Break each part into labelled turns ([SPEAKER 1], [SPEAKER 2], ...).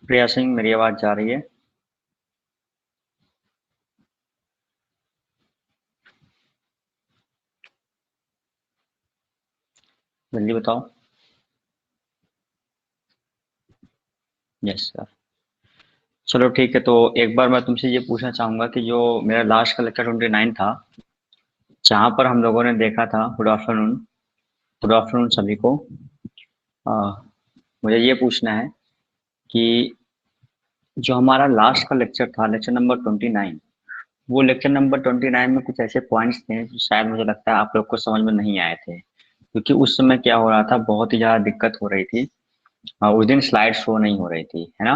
[SPEAKER 1] प्रिया सिंह, मेरी आवाज जा रही है? जल्दी बताओ। Yes sir. चलो ठीक है, तो एक बार मैं तुमसे ये पूछना चाहूंगा कि जो मेरा लास्ट का लेक्चर 29 था, जहाँ पर हम लोगों ने देखा था, गुड आफ्टरनून। गुड आफ्टरनून सभी को। अ, मुझे ये पूछना है कि जो हमारा लास्ट का लेक्चर था, लेक्चर नंबर 29, वो लेक्चर नंबर 29 में कुछ ऐसे पॉइंट्स थे जो शायद मुझे लगता है आप लोग को समझ में नहीं आए थे, क्योंकि उस समय क्या हो रहा था, बहुत ही ज़्यादा दिक्कत हो रही थी। उस दिन स्लाइड शो नहीं हो रही थी, है ना?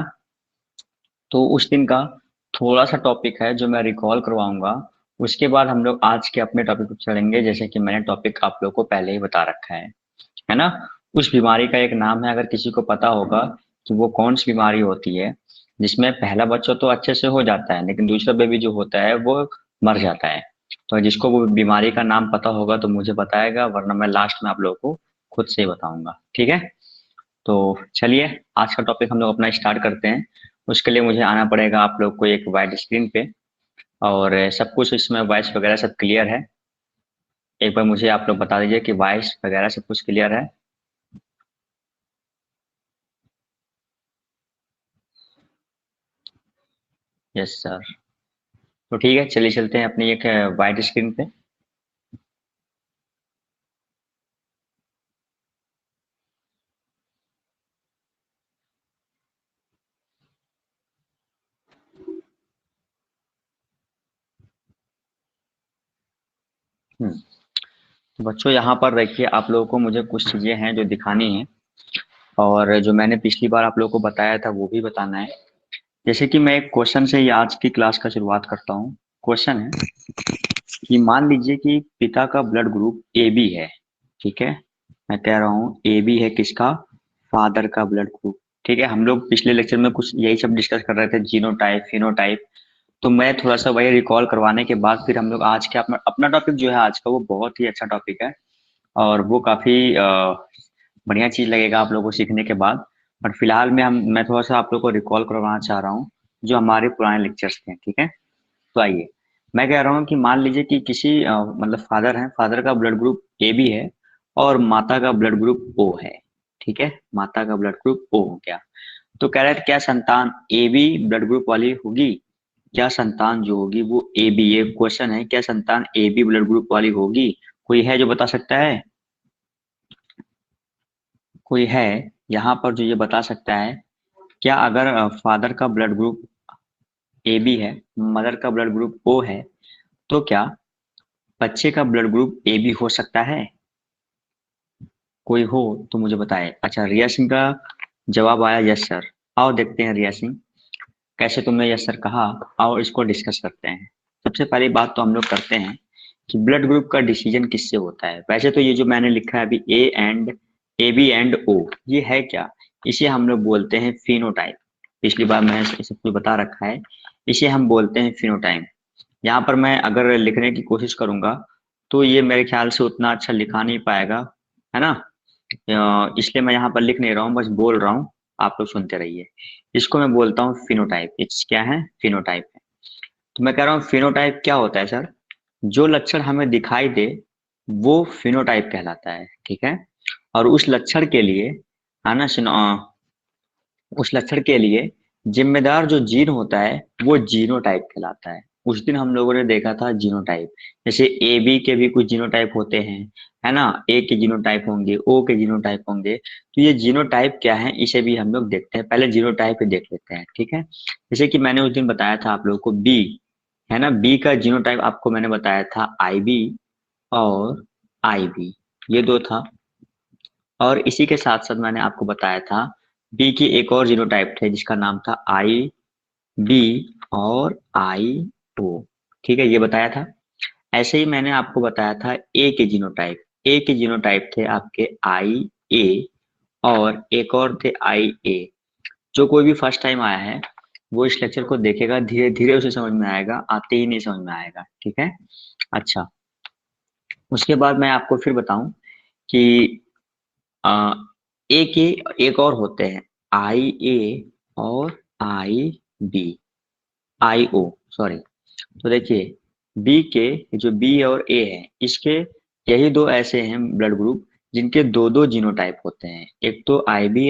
[SPEAKER 1] तो उस दिन का थोड़ा सा टॉपिक है जो मैं रिकॉल करवाऊंगा। उसके बाद हम लोग आज के अपने टॉपिक पर चलेंगे, जैसे कि मैंने टॉपिक आप लोग को पहले ही बता रखा है ना? उस बीमारी का एक नाम है, अगर किसी को पता होगा कि वो कौन सी बीमारी होती है, जिसमें पहला बच्चा तो अच्छे से हो जाता है लेकिन दूसरा बेबी जो होता है वो मर जाता है। तो जिसको वो बीमारी का नाम पता होगा तो मुझे बताएगा, वरना मैं लास्ट में आप लोगों को खुद से ही बताऊंगा, ठीक है? तो चलिए, आज का टॉपिक हम लोग अपना स्टार्ट करते हैं। उसके लिए मुझे आना पड़ेगा आप लोग को एक वाइड स्क्रीन पे, और सब कुछ इसमें वॉइस वगैरह सब क्लियर है। एक बार मुझे आप लोग बता दीजिए कि वॉइस वगैरह सब कुछ क्लियर है। Yes sir. तो ठीक है, चलिए चलते हैं अपनी एक वाइड स्क्रीन पे। हम्म। तो बच्चों, यहाँ पर देखिए, आप लोगों को मुझे कुछ चीजें हैं जो दिखानी है, और जो मैंने पिछली बार आप लोगों को बताया था वो भी बताना है। जैसे कि मैं एक क्वेश्चन से ही आज की क्लास का शुरुआत करता हूँ। क्वेश्चन है कि मान लीजिए कि पिता का ब्लड ग्रुप ए बी है, ठीक है? मैं कह रहा हूँ ए बी है किसका? फादर का ब्लड ग्रुप। ठीक है, हम लोग पिछले लेक्चर में कुछ यही सब डिस्कस कर रहे थे, जीनोटाइप फिनोटाइप। तो मैं थोड़ा सा वही रिकॉल करवाने के बाद फिर हम लोग आज के अपना अपना टॉपिक जो है आज का, वो बहुत ही अच्छा टॉपिक है, और वो काफी बढ़िया चीज लगेगा आप लोगों को सीखने के बाद। बट फिलहाल मैं थोड़ा सा आप लोग को रिकॉल करवाना चाह रहा हूँ जो हमारे पुराने लेक्चर्स थे, ठीक है? तो आइए, मैं कह रहा हूँ कि मान लीजिए कि किसी मतलब फादर है, फादर का ब्लड ग्रुप ए बी है, और माता का ब्लड ग्रुप ओ है। ठीक है, माता का ब्लड ग्रुप ओ हो गया। तो कह रहे थे क्या संतान ए बी ब्लड ग्रुप वाली होगी? क्या संतान जो होगी वो ए बी, ये क्वेश्चन है, क्या संतान ए बी ब्लड ग्रुप वाली होगी? कोई है जो बता सकता है? कोई है यहाँ पर जो ये बता सकता है? क्या अगर फादर का ब्लड ग्रुप ए बी है, मदर का ब्लड ग्रुप ओ है, तो क्या बच्चे का ब्लड ग्रुप ए बी हो सकता है? कोई हो तो मुझे बताए। अच्छा, रिया सिंह का जवाब आया यस सर। आओ देखते हैं रिया सिंह, कैसे तुमने यस सर कहा। आओ इसको डिस्कस करते हैं। सबसे पहली बात तो हम लोग करते हैं कि ब्लड ग्रुप का डिसीजन किससे होता है। वैसे तो ये जो मैंने लिखा है अभी, ए बी एंड ओ, ये है क्या? इसे हम लोग बोलते हैं फिनोटाइप। पिछली बार मैंने सब कुछ बता रखा है। इसे हम बोलते हैं फिनोटाइप। यहाँ पर मैं अगर लिखने की कोशिश करूंगा तो ये मेरे ख्याल से उतना अच्छा लिखा नहीं पाएगा, है ना? इसलिए मैं यहाँ पर लिख नहीं रहा हूँ, बस बोल रहा हूँ। आप लोग सुनते रहिए। इसको मैं बोलता हूँ फिनोटाइप। इट्स क्या है? फिनोटाइप है। तो मैं कह रहा हूँ फिनोटाइप क्या होता है सर? जो लक्षण हमें दिखाई दे वो फिनोटाइप कहलाता है, ठीक है? और उस लक्षण के लिए, है ना, उस लक्षण के लिए जिम्मेदार जो जीन होता है वो जीनोटाइप कहलाता है। उस दिन हम लोगों ने देखा था जीनोटाइप। जैसे ए बी के भी कुछ जीनोटाइप होते हैं, है ना? ए के जीनोटाइप होंगे, ओ के जीनोटाइप होंगे। तो ये जीनोटाइप क्या है, इसे भी हम लोग देखते हैं। पहले जीनोटाइप ही देख लेते हैं, ठीक है? जैसे कि मैंने उस दिन बताया था आप लोगों को बी, है ना, बी का जीनोटाइप आपको मैंने बताया था आई बी और आई बी, ये दो था। और इसी के साथ साथ मैंने आपको बताया था बी की एक और जीनोटाइप थे जिसका नाम था आई बी और आई ओ, ठीक है, ये बताया था। ऐसे ही मैंने आपको बताया था ए के जीनोटाइप। ए के जीनोटाइप थे आपके आई ए और एक और थे आई ए। जो कोई भी फर्स्ट टाइम आया है वो इस लेक्चर को देखेगा, धीरे धीरे उसे समझ में आएगा, आते ही नहीं समझ में आएगा, ठीक है? अच्छा, उसके बाद मैं आपको फिर बताऊं कि आ, ए के एक और होते हैं आई ए और आई ओ सॉरी। तो देखिए बी के जो बी और ए है इसके यही दो ऐसे हैं ब्लड ग्रुप जिनके दो दो जीनोटाइप होते हैं। एक तो आई बी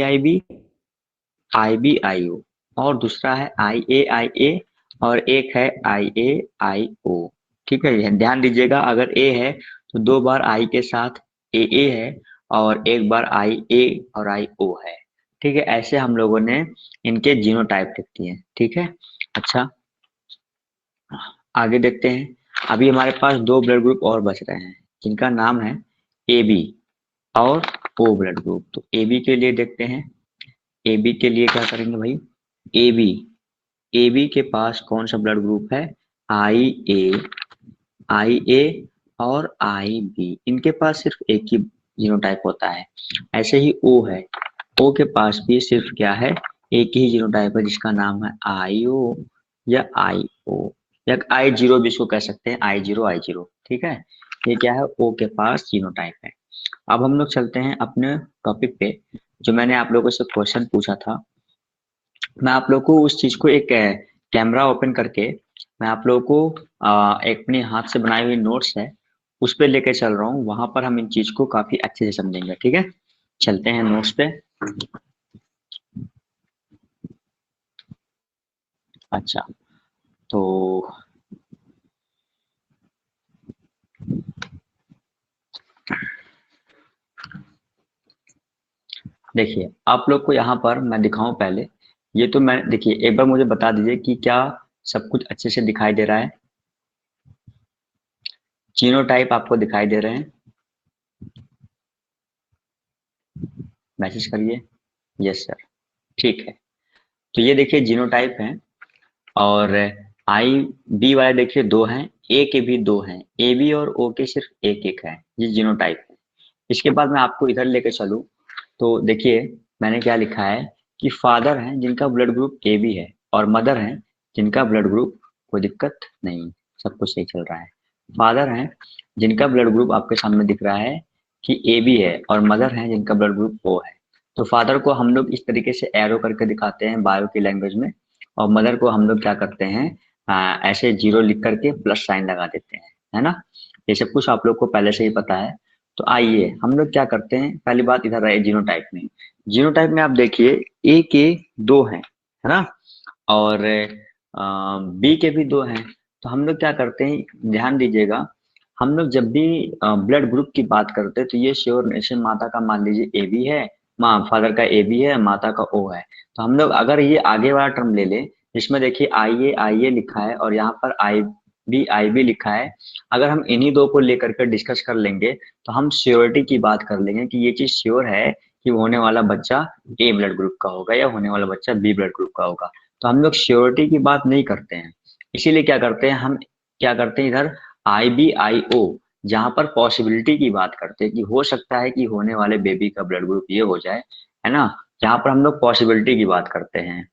[SPEAKER 1] आई ओ और दूसरा है आई ए और एक है आई ए आई ओ। ठीक है, ये ध्यान दीजिएगा, अगर ए है तो दो बार आई के साथ ए है और एक बार आई ए और आई ओ है। ठीक है, ऐसे हम लोगों ने इनके जीनोटाइप लिख दिए। ठीक है, अच्छा आगे देखते हैं। अभी हमारे पास दो ब्लड ग्रुप और बच रहे हैं जिनका नाम है ए बी और ओ ब्लड ग्रुप। तो ए बी के लिए देखते हैं। ए बी के लिए क्या करेंगे भाई, ए बी ए बी के पास कौन सा ब्लड ग्रुप है, आई ए और आई बी। इनके पास सिर्फ एक ही जीनोटाइप होता है। ऐसे ही ओ है, ओ के पास भी सिर्फ क्या है, एक ही जीनोटाइप है जिसका नाम है आई ओ या आई ओ या आई जीरो भी इसको कह सकते हैं, आई जीरो। ठीक है, ये क्या है, ओ के पास जीनोटाइप है। अब हम लोग चलते हैं अपने टॉपिक पे। जो मैंने आप लोगों से क्वेश्चन पूछा था, मैं आप लोगों को उस चीज को एक कैमरा ओपन करके मैं आप लोगों को एक अपने हाथ से बनाई हुई नोट्स है उस पे लेके चल रहा हूँ। वहां पर हम इन चीज को काफी अच्छे से समझेंगे। ठीक है, चलते हैं नोट्स पे। अच्छा, तो देखिए आप लोग को यहाँ पर मैं दिखाऊं पहले। ये तो मैं देखिए एक बार मुझे बता दीजिए कि क्या सब कुछ अच्छे से दिखाई दे रहा है, जीनोटाइप आपको दिखाई दे रहे हैं, मैसेज करिए यस सर। ठीक है, तो ये देखिए जीनोटाइप है और आई बी वाले देखिए दो हैं, ए के भी दो हैं, ए बी और ओ के सिर्फ एक एक है, ये जीनोटाइप है। इसके बाद मैं आपको इधर लेके चलूं तो देखिए मैंने क्या लिखा है कि फादर हैं जिनका ब्लड ग्रुप ए बी है और मदर हैं जिनका ब्लड ग्रुप, कोई दिक्कत नहीं, सब कुछ सही चल रहा है। फादर हैं जिनका ब्लड ग्रुप आपके सामने दिख रहा है कि ए बी है और मदर हैं जिनका ब्लड ग्रुप ओ है। तो फादर को हम लोग इस तरीके से एरो करके दिखाते हैं बायो की लैंग्वेज में, और मदर को हम लोग क्या करते हैं, ऐसे जीरो लिख करके प्लस साइन लगा देते हैं, है ना। ये सब कुछ आप लोग को पहले से ही पता है। तो आइए हम लोग क्या करते हैं, पहली बात इधर रहे जीनोटाइप में। जीनोटाइप में आप देखिए ए के दो हैं, है ना, और बी के भी दो हैं। तो हम लोग क्या करते हैं, ध्यान दीजिएगा, हम लोग जब भी ब्लड ग्रुप की बात करते हैं तो ये श्योर, जैसे माता का मान लीजिए ए बी है, माँ फादर का ए बी है, माता का ओ है। तो हम लोग अगर ये आगे वाला टर्म ले लें जिसमें देखिए आई ए लिखा है और यहाँ पर आई बी लिखा है, अगर हम इन्हीं दो को लेकर के डिस्कस कर लेंगे तो हम श्योरिटी की बात कर लेंगे कि ये चीज श्योर है कि होने वाला बच्चा ए ब्लड ग्रुप का होगा या होने वाला बच्चा बी ब्लड ग्रुप का होगा। तो हम लोग श्योरिटी की बात नहीं करते हैं, इसीलिए क्या करते हैं, हम क्या करते हैं इधर आई बी आई ओ, जहां पर पॉसिबिलिटी की बात करते हैं कि हो सकता है कि होने वाले बेबी का ब्लड ग्रुप ये हो जाए, है ना, जहां पर हम लोग पॉसिबिलिटी की बात करते हैं।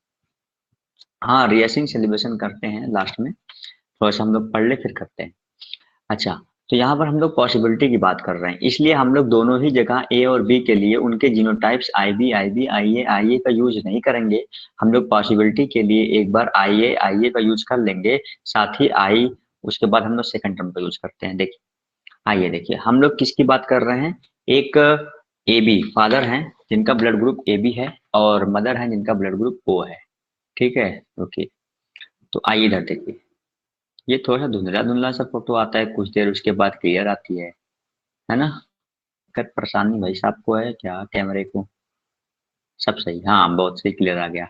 [SPEAKER 1] हाँ, रिएसिंग सेलिब्रेशन करते हैं लास्ट में, थोड़ा सा हम लोग पढ़ ले फिर करते हैं। अच्छा, तो यहाँ पर हम लोग पॉसिबिलिटी की बात कर रहे हैं, इसलिए हम लोग दोनों ही जगह ए और बी के लिए उनके जीनोटाइप्स आई ए का यूज नहीं करेंगे। हम लोग पॉसिबिलिटी के लिए एक बार आई ए का यूज कर लेंगे, साथ ही आई उसके बाद हम लोग सेकंड टर्म का यूज करते हैं। देखिए आइए देखिए हम लोग किसकी बात कर रहे हैं, एक ए बी फादर हैं जिनका ब्लड ग्रुप ए बी है और मदर हैं जिनका ब्लड ग्रुप ओ है। ठीक है, ओके। तो आइए इधर देखिए, ये थोड़ा सा धुंधला धुंधला सा फोटो आता है, कुछ देर उसके बाद क्लियर आती है ना। दिक्कत परेशानी भाई साहब को है क्या, कैमरे को, सब सही, हाँ बहुत सही क्लियर आ गया।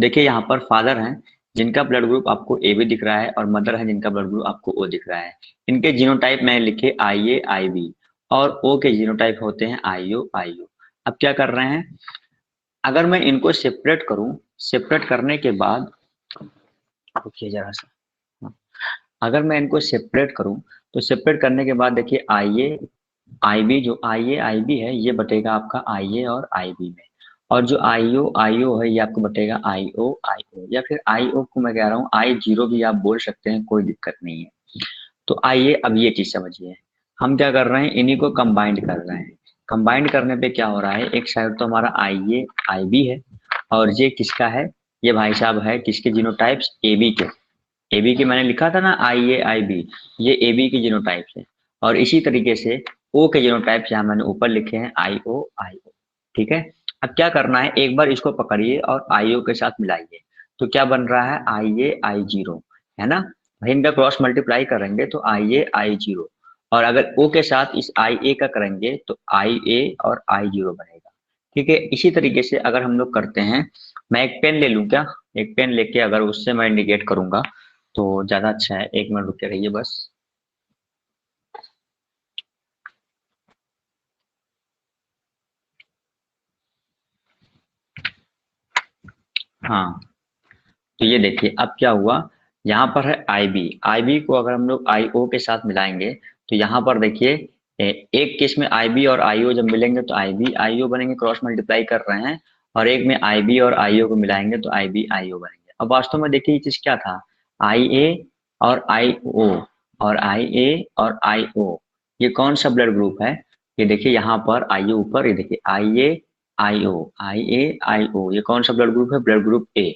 [SPEAKER 1] देखिए यहाँ पर फादर हैं जिनका ब्लड ग्रुप आपको ए बी दिख रहा है और मदर है जिनका ब्लड ग्रुप आपको ओ दिख रहा है। इनके जीनोटाइप मैंने लिखे आई ए आई बी और ओ के जीनोटाइप होते हैं आई ओ। अब क्या कर रहे हैं, अगर मैं इनको सेपरेट करूं, सेपरेट करने के बाद, रुकिए जरा सा, हाँ, अगर मैं इनको सेपरेट करूं तो सेपरेट करने के बाद देखिए आई बी, जो आई बी है ये बटेगा आपका आई ए और आई बी में, और जो आई ओ है ये आपको बटेगा आई ओ या फिर आई ओ को मैं कह रहा हूँ आई जीरो भी आप बोल सकते हैं, कोई दिक्कत नहीं है। तो आइए अब ये चीज समझिए, हम क्या कर रहे हैं, इन्हीं को कंबाइंड कर रहे हैं। कंबाइंड करने पे क्या हो रहा है, एक साइड तो हमारा आई ए आई बी है और ये किसका है, ये भाई साहब है किसके जीनोटाइप्स, AB के। AB के मैंने लिखा था ना IA IB, ये AB के जीनोटाइप्स है। और इसी तरीके से O के जीनोटाइप्स यहाँ मैंने ऊपर लिखे हैं IO IO। ठीक है, अब क्या करना है, एक बार इसको पकड़िए और IO के साथ मिलाइए, तो क्या बन रहा है IA I0, है ना। भाई इनका क्रॉस मल्टीप्लाई करेंगे तो IA I0, और अगर O के साथ इस IA का करेंगे तो IA और I0 बनेगा। ठीक है, इसी तरीके से अगर हम लोग करते हैं, मैं एक पेन ले लूं क्या, एक पेन लेके अगर उससे मैं इंडिकेट करूंगा तो ज्यादा अच्छा है। एक मिनट रुके रहिए बस। हाँ, तो ये देखिए अब क्या हुआ, यहाँ पर है IB, IB को अगर हम लोग IO के साथ मिलाएंगे तो यहाँ पर देखिए एक केस में IB और IO जब मिलेंगे तो IB IO बनेंगे, क्रॉस मल्टीप्लाई कर रहे हैं, और एक में IB और IO को मिलाएंगे तो IB IO बनेंगे। अब वास्तव में देखिए ये चीज क्या था, IA और IO, और IA और IO, ये कौन सा ब्लड ग्रुप है, ये देखिए यहाँ पर आइए ऊपर, ये देखिए IA IO ये कौन सा ब्लड ग्रुप है, ब्लड ग्रुप A।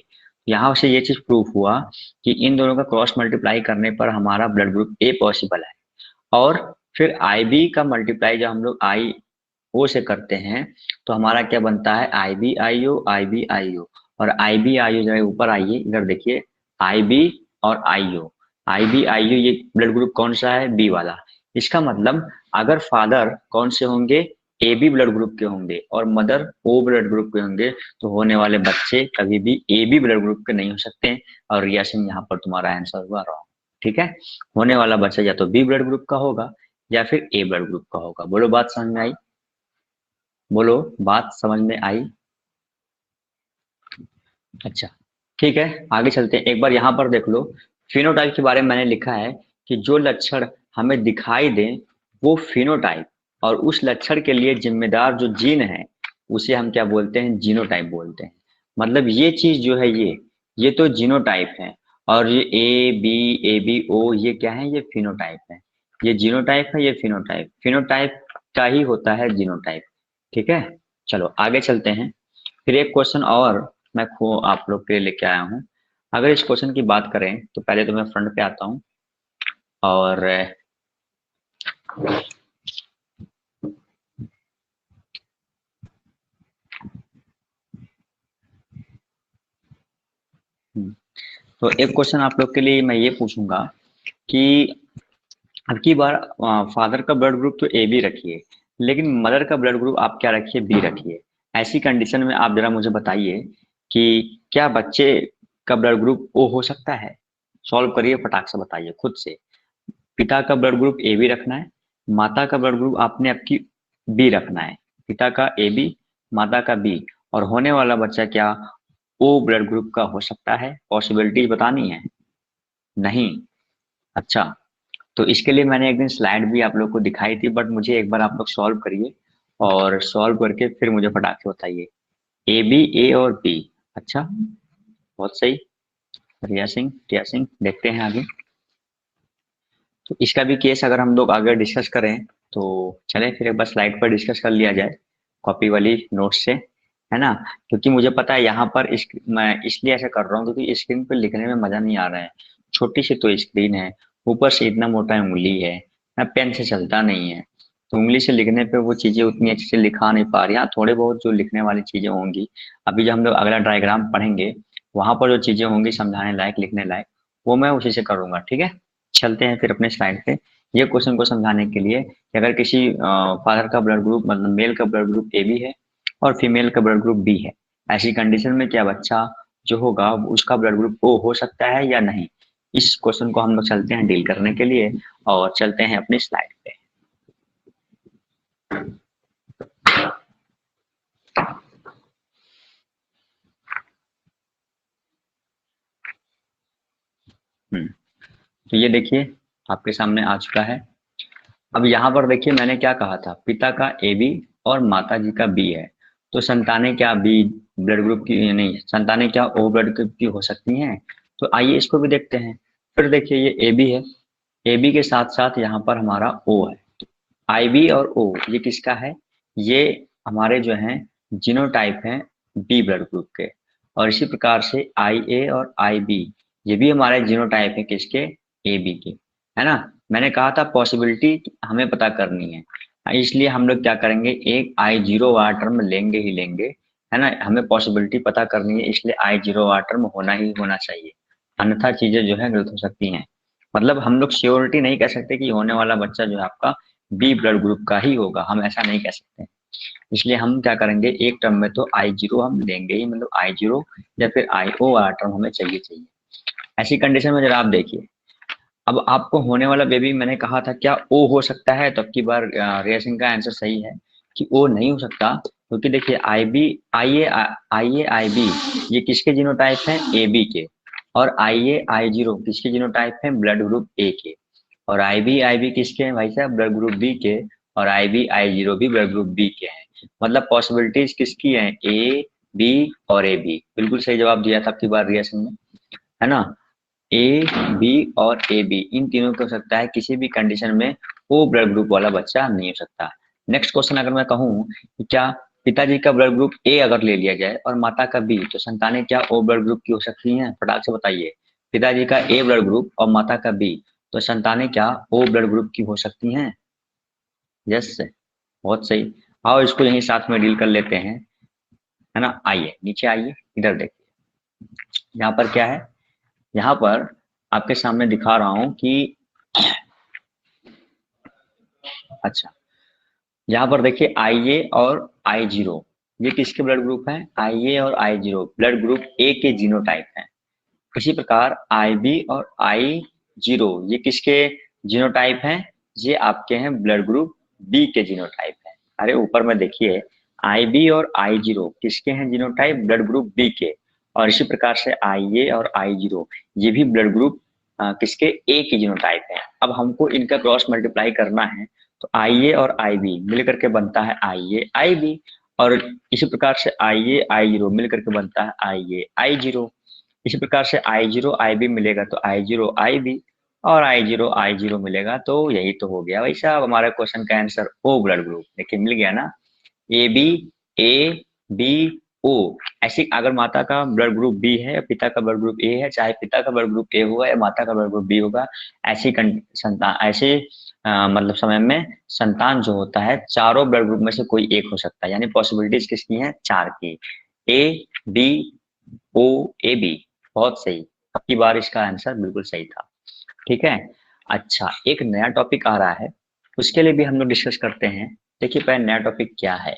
[SPEAKER 1] यहाँ से ये चीज प्रूफ हुआ कि इन दोनों का क्रॉस मल्टीप्लाई करने पर हमारा ब्लड ग्रुप A पॉसिबल है। और फिर IB का मल्टीप्लाई जब हम लोग IO से करते हैं तो हमारा क्या बनता है, IB IO और IB IO जो है ऊपर आइए इधर देखिए, IB और IO ये ब्लड ग्रुप कौन सा है, B वाला। इसका मतलब अगर फादर कौन से होंगे, AB ब्लड ग्रुप के होंगे और मदर O ब्लड ग्रुप के होंगे, तो होने वाले बच्चे कभी भी AB ब्लड ग्रुप के नहीं हो सकते। और रिया सिंह यहाँ पर तुम्हारा आंसर हुआ रॉन्ग। ठीक है, होने वाला बच्चा या तो B ब्लड ग्रुप का होगा या फिर A ब्लड ग्रुप का होगा। बोलो बात समझ में आई, बोलो बात समझ में आई। अच्छा, ठीक है, आगे चलते हैं। एक बार यहाँ पर देख लो, फिनोटाइप के बारे में मैंने लिखा है कि जो लक्षण हमें दिखाई दे वो फिनोटाइप, और उस लक्षण के लिए जिम्मेदार जो जीन है उसे हम क्या बोलते हैं, जीनोटाइप बोलते हैं। मतलब ये चीज जो है ये तो जीनोटाइप है, और ये A B A B O ये क्या है, ये फिनोटाइप है। ये जीनोटाइप है, ये फिनोटाइप, फिनोटाइप का ही होता है जीनोटाइप। ठीक है, चलो आगे चलते हैं। फिर एक क्वेश्चन और मैं खो आप लोग के लिए लेके आया हूँ। अगर इस क्वेश्चन की बात करें तो पहले तो मैं फ्रंट पे आता हूँ, और तो एक क्वेश्चन आप लोग के लिए मैं ये पूछूंगा कि अब की बार फादर का ब्लड ग्रुप तो AB रखिए, लेकिन मदर का ब्लड ग्रुप आप क्या रखिए, B रखिए। ऐसी कंडीशन में आप जरा मुझे बताइए कि क्या बच्चे का ब्लड ग्रुप O हो सकता है। सॉल्व करिए, फटाक से बताइए खुद से। पिता का ब्लड ग्रुप AB रखना है, माता का ब्लड ग्रुप आपने आपकी B रखना है। पिता का AB, माता का B, और होने वाला बच्चा क्या O ब्लड ग्रुप का हो सकता है। पॉसिबिलिटीज बतानी है, नहीं। अच्छा, तो इसके लिए मैंने एक दिन स्लाइड भी आप लोग को दिखाई थी, बट मुझे एक बार आप लोग सॉल्व करिए, और सॉल्व करके फिर मुझे फटाक से बताइए। A और B, अच्छा, बहुत सही। रिया सिंह देखते हैं आगे। तो इसका भी केस अगर हम लोग आगे डिस्कस करें तो चलें फिर एक बार स्लाइड पर डिस्कस कर लिया जाए, कॉपी वाली नोट से, है ना। क्योंकि मुझे पता है यहाँ पर मैं इसलिए ऐसा कर रहा हूँ क्योंकि स्क्रीन पर लिखने में मजा नहीं आ रहा है। छोटी सी तो स्क्रीन है, ऊपर से इतना मोटा उंगली है ना, पेन से चलता नहीं है, तो उंगली से लिखने पे वो चीजें उतनी अच्छे से लिखा नहीं पा रही। हाँ, थोड़े बहुत जो लिखने वाली चीजें होंगी, अभी जो हम लोग अगला डायग्राम पढ़ेंगे वहां पर जो चीजें होंगी समझाने लायक, लिखने लायक, वो मैं उसी से करूंगा। ठीक है, चलते हैं फिर अपने स्लाइड पे। ये क्वेश्चन को समझाने के लिए कि अगर किसी फादर का ब्लड ग्रुप मतलब मेल का ब्लड ग्रुप AB है और फीमेल का ब्लड ग्रुप B है, ऐसी कंडीशन में क्या बच्चा जो होगा उसका ब्लड ग्रुप O हो सकता है या नहीं। इस क्वेश्चन को हम लोग चलते हैं डील करने के लिए, और चलते हैं अपनी स्लाइड पे। तो ये देखिए आपके सामने आ चुका है। अब यहाँ पर देखिए मैंने क्या कहा था, पिता का AB और माता जी का B है, तो संतानें क्या B ब्लड ग्रुप की नहीं, संतानें क्या O ब्लड ग्रुप की हो सकती हैं। तो आइए इसको भी देखते हैं। फिर देखिए ये AB है, AB के साथ साथ यहाँ पर हमारा O है। IB और O ये किसका है, ये हमारे जो हैं जीनोटाइप हैं B ब्लड ग्रुप के। और इसी प्रकार से आई ए और आई बी ये भी हमारे जीनोटाइप है किसके, ए बी के, है ना। मैंने कहा था पॉसिबिलिटी हमें पता करनी है, इसलिए हम लोग क्या करेंगे, एक आई जीरो वाला टर्म लेंगे ही लेंगे, है ना। हमें पॉसिबिलिटी पता करनी है, इसलिए आई जीरो वाला टर्म होना ही होना चाहिए, अन्यथा चीजें जो है गलत हो सकती हैं। मतलब हम लोग श्योरिटी नहीं कह सकते कि होने वाला बच्चा जो है आपका बी ब्लड ग्रुप का ही होगा, हम ऐसा नहीं कह सकते। इसलिए हम क्या करेंगे, एक टर्म में तो आई जीरो हम लेंगे ही, मतलब आई जीरो या फिर आई ओ वाला टर्म हमें चाहिए चाहिए। ऐसी कंडीशन में जरा आप देखिए, अब आपको होने वाला बेबी मैंने कहा था क्या ओ हो सकता है, तो अब की बार रिया सिंह का आंसर सही है कि ओ नहीं हो सकता, क्योंकि देखिए आई बी आई बी ये किसके जीनोटाइप हैं, ए बी के, और आई जीरो किसके जीनोटाइप हैं, ब्लड ग्रुप ए के, और आई बी किसके हैं भाई साहब, ब्लड ग्रुप बी के, और आई जीरो भी ब्लड ग्रुप बी के हैं। मतलब पॉसिबिलिटीज किसकी हैं, ए बी और ए बी, बिल्कुल सही जवाब दिया था आपकी बार रिया सिंह ने, है ना। ए बी और ए बी इन तीनों को हो सकता है, किसी भी कंडीशन में ओ ब्लड ग्रुप वाला बच्चा नहीं हो सकता। नेक्स्ट क्वेश्चन अगर मैं कहूँ कि क्या पिताजी का ब्लड ग्रुप ए अगर ले लिया जाए और माता का बी, तो संतानें क्या ओ ब्लड ग्रुप की हो सकती हैं, फटाक से बताइए। पिताजी का ए ब्लड ग्रुप और माता का बी, तो संतानें क्या ओ ब्लड ग्रुप की हो सकती हैं। यस, बहुत सही। आओ इसको यहीं साथ में डील कर लेते हैं, है ना। आइए नीचे आइए, इधर देखिए, यहाँ पर क्या है, यहाँ पर आपके सामने दिखा रहा हूं कि अच्छा, यहाँ पर देखिए आई ए और आई जीरो ये किसके ब्लड ग्रुप हैं, आई ए और आई जीरो ब्लड ग्रुप ए के जीनोटाइप हैं। इसी प्रकार आई बी और आई जीरो ये किसके जीनोटाइप हैं, ये आपके हैं ब्लड ग्रुप बी के जीनोटाइप हैं। अरे ऊपर में देखिए, आई बी और आई जीरो किसके हैं जीनोटाइप, ब्लड ग्रुप बी के, और इसी प्रकार से आई ए और आई जीरो ये भी ब्लड ग्रुप किसके, ए के जीनोटाइप है। अब हमको इनका क्रॉस मल्टीप्लाई करना है, तो आई ए और आई बी मिल करके बनता है आई ए आई बी, और इसी प्रकार से आई ए आई जीरो मिल करके बनता है आई ए आई जीरो। इसी प्रकार से आई जीरो आई बी मिलेगा तो आई जीरो आई बी, और आई जीरो मिलेगा, तो यही तो हो गया भाई साहब हमारे क्वेश्चन का आंसर, ओ ब्लड ग्रुप। देखिए मिल गया ना, A B, A B O. ऐसी अगर माता का ब्लड ग्रुप बी है या पिता का ब्लड ग्रुप ए है, चाहे पिता का ब्लड ग्रुप ए होगा या माता का ब्लड ग्रुप बी होगा, ऐसी संतान ऐसे मतलब समय में संतान जो होता है चारों ब्लड ग्रुप में से कोई एक हो सकता है, यानी पॉसिबिलिटीज किसकी हैं, चार की, A B O A B. बहुत सही, अब की बार इसका आंसर बिल्कुल सही था। ठीक है, अच्छा एक नया टॉपिक आ रहा है, उसके लिए भी हम लोग डिस्कस करते हैं। देखिए पहले नया टॉपिक क्या है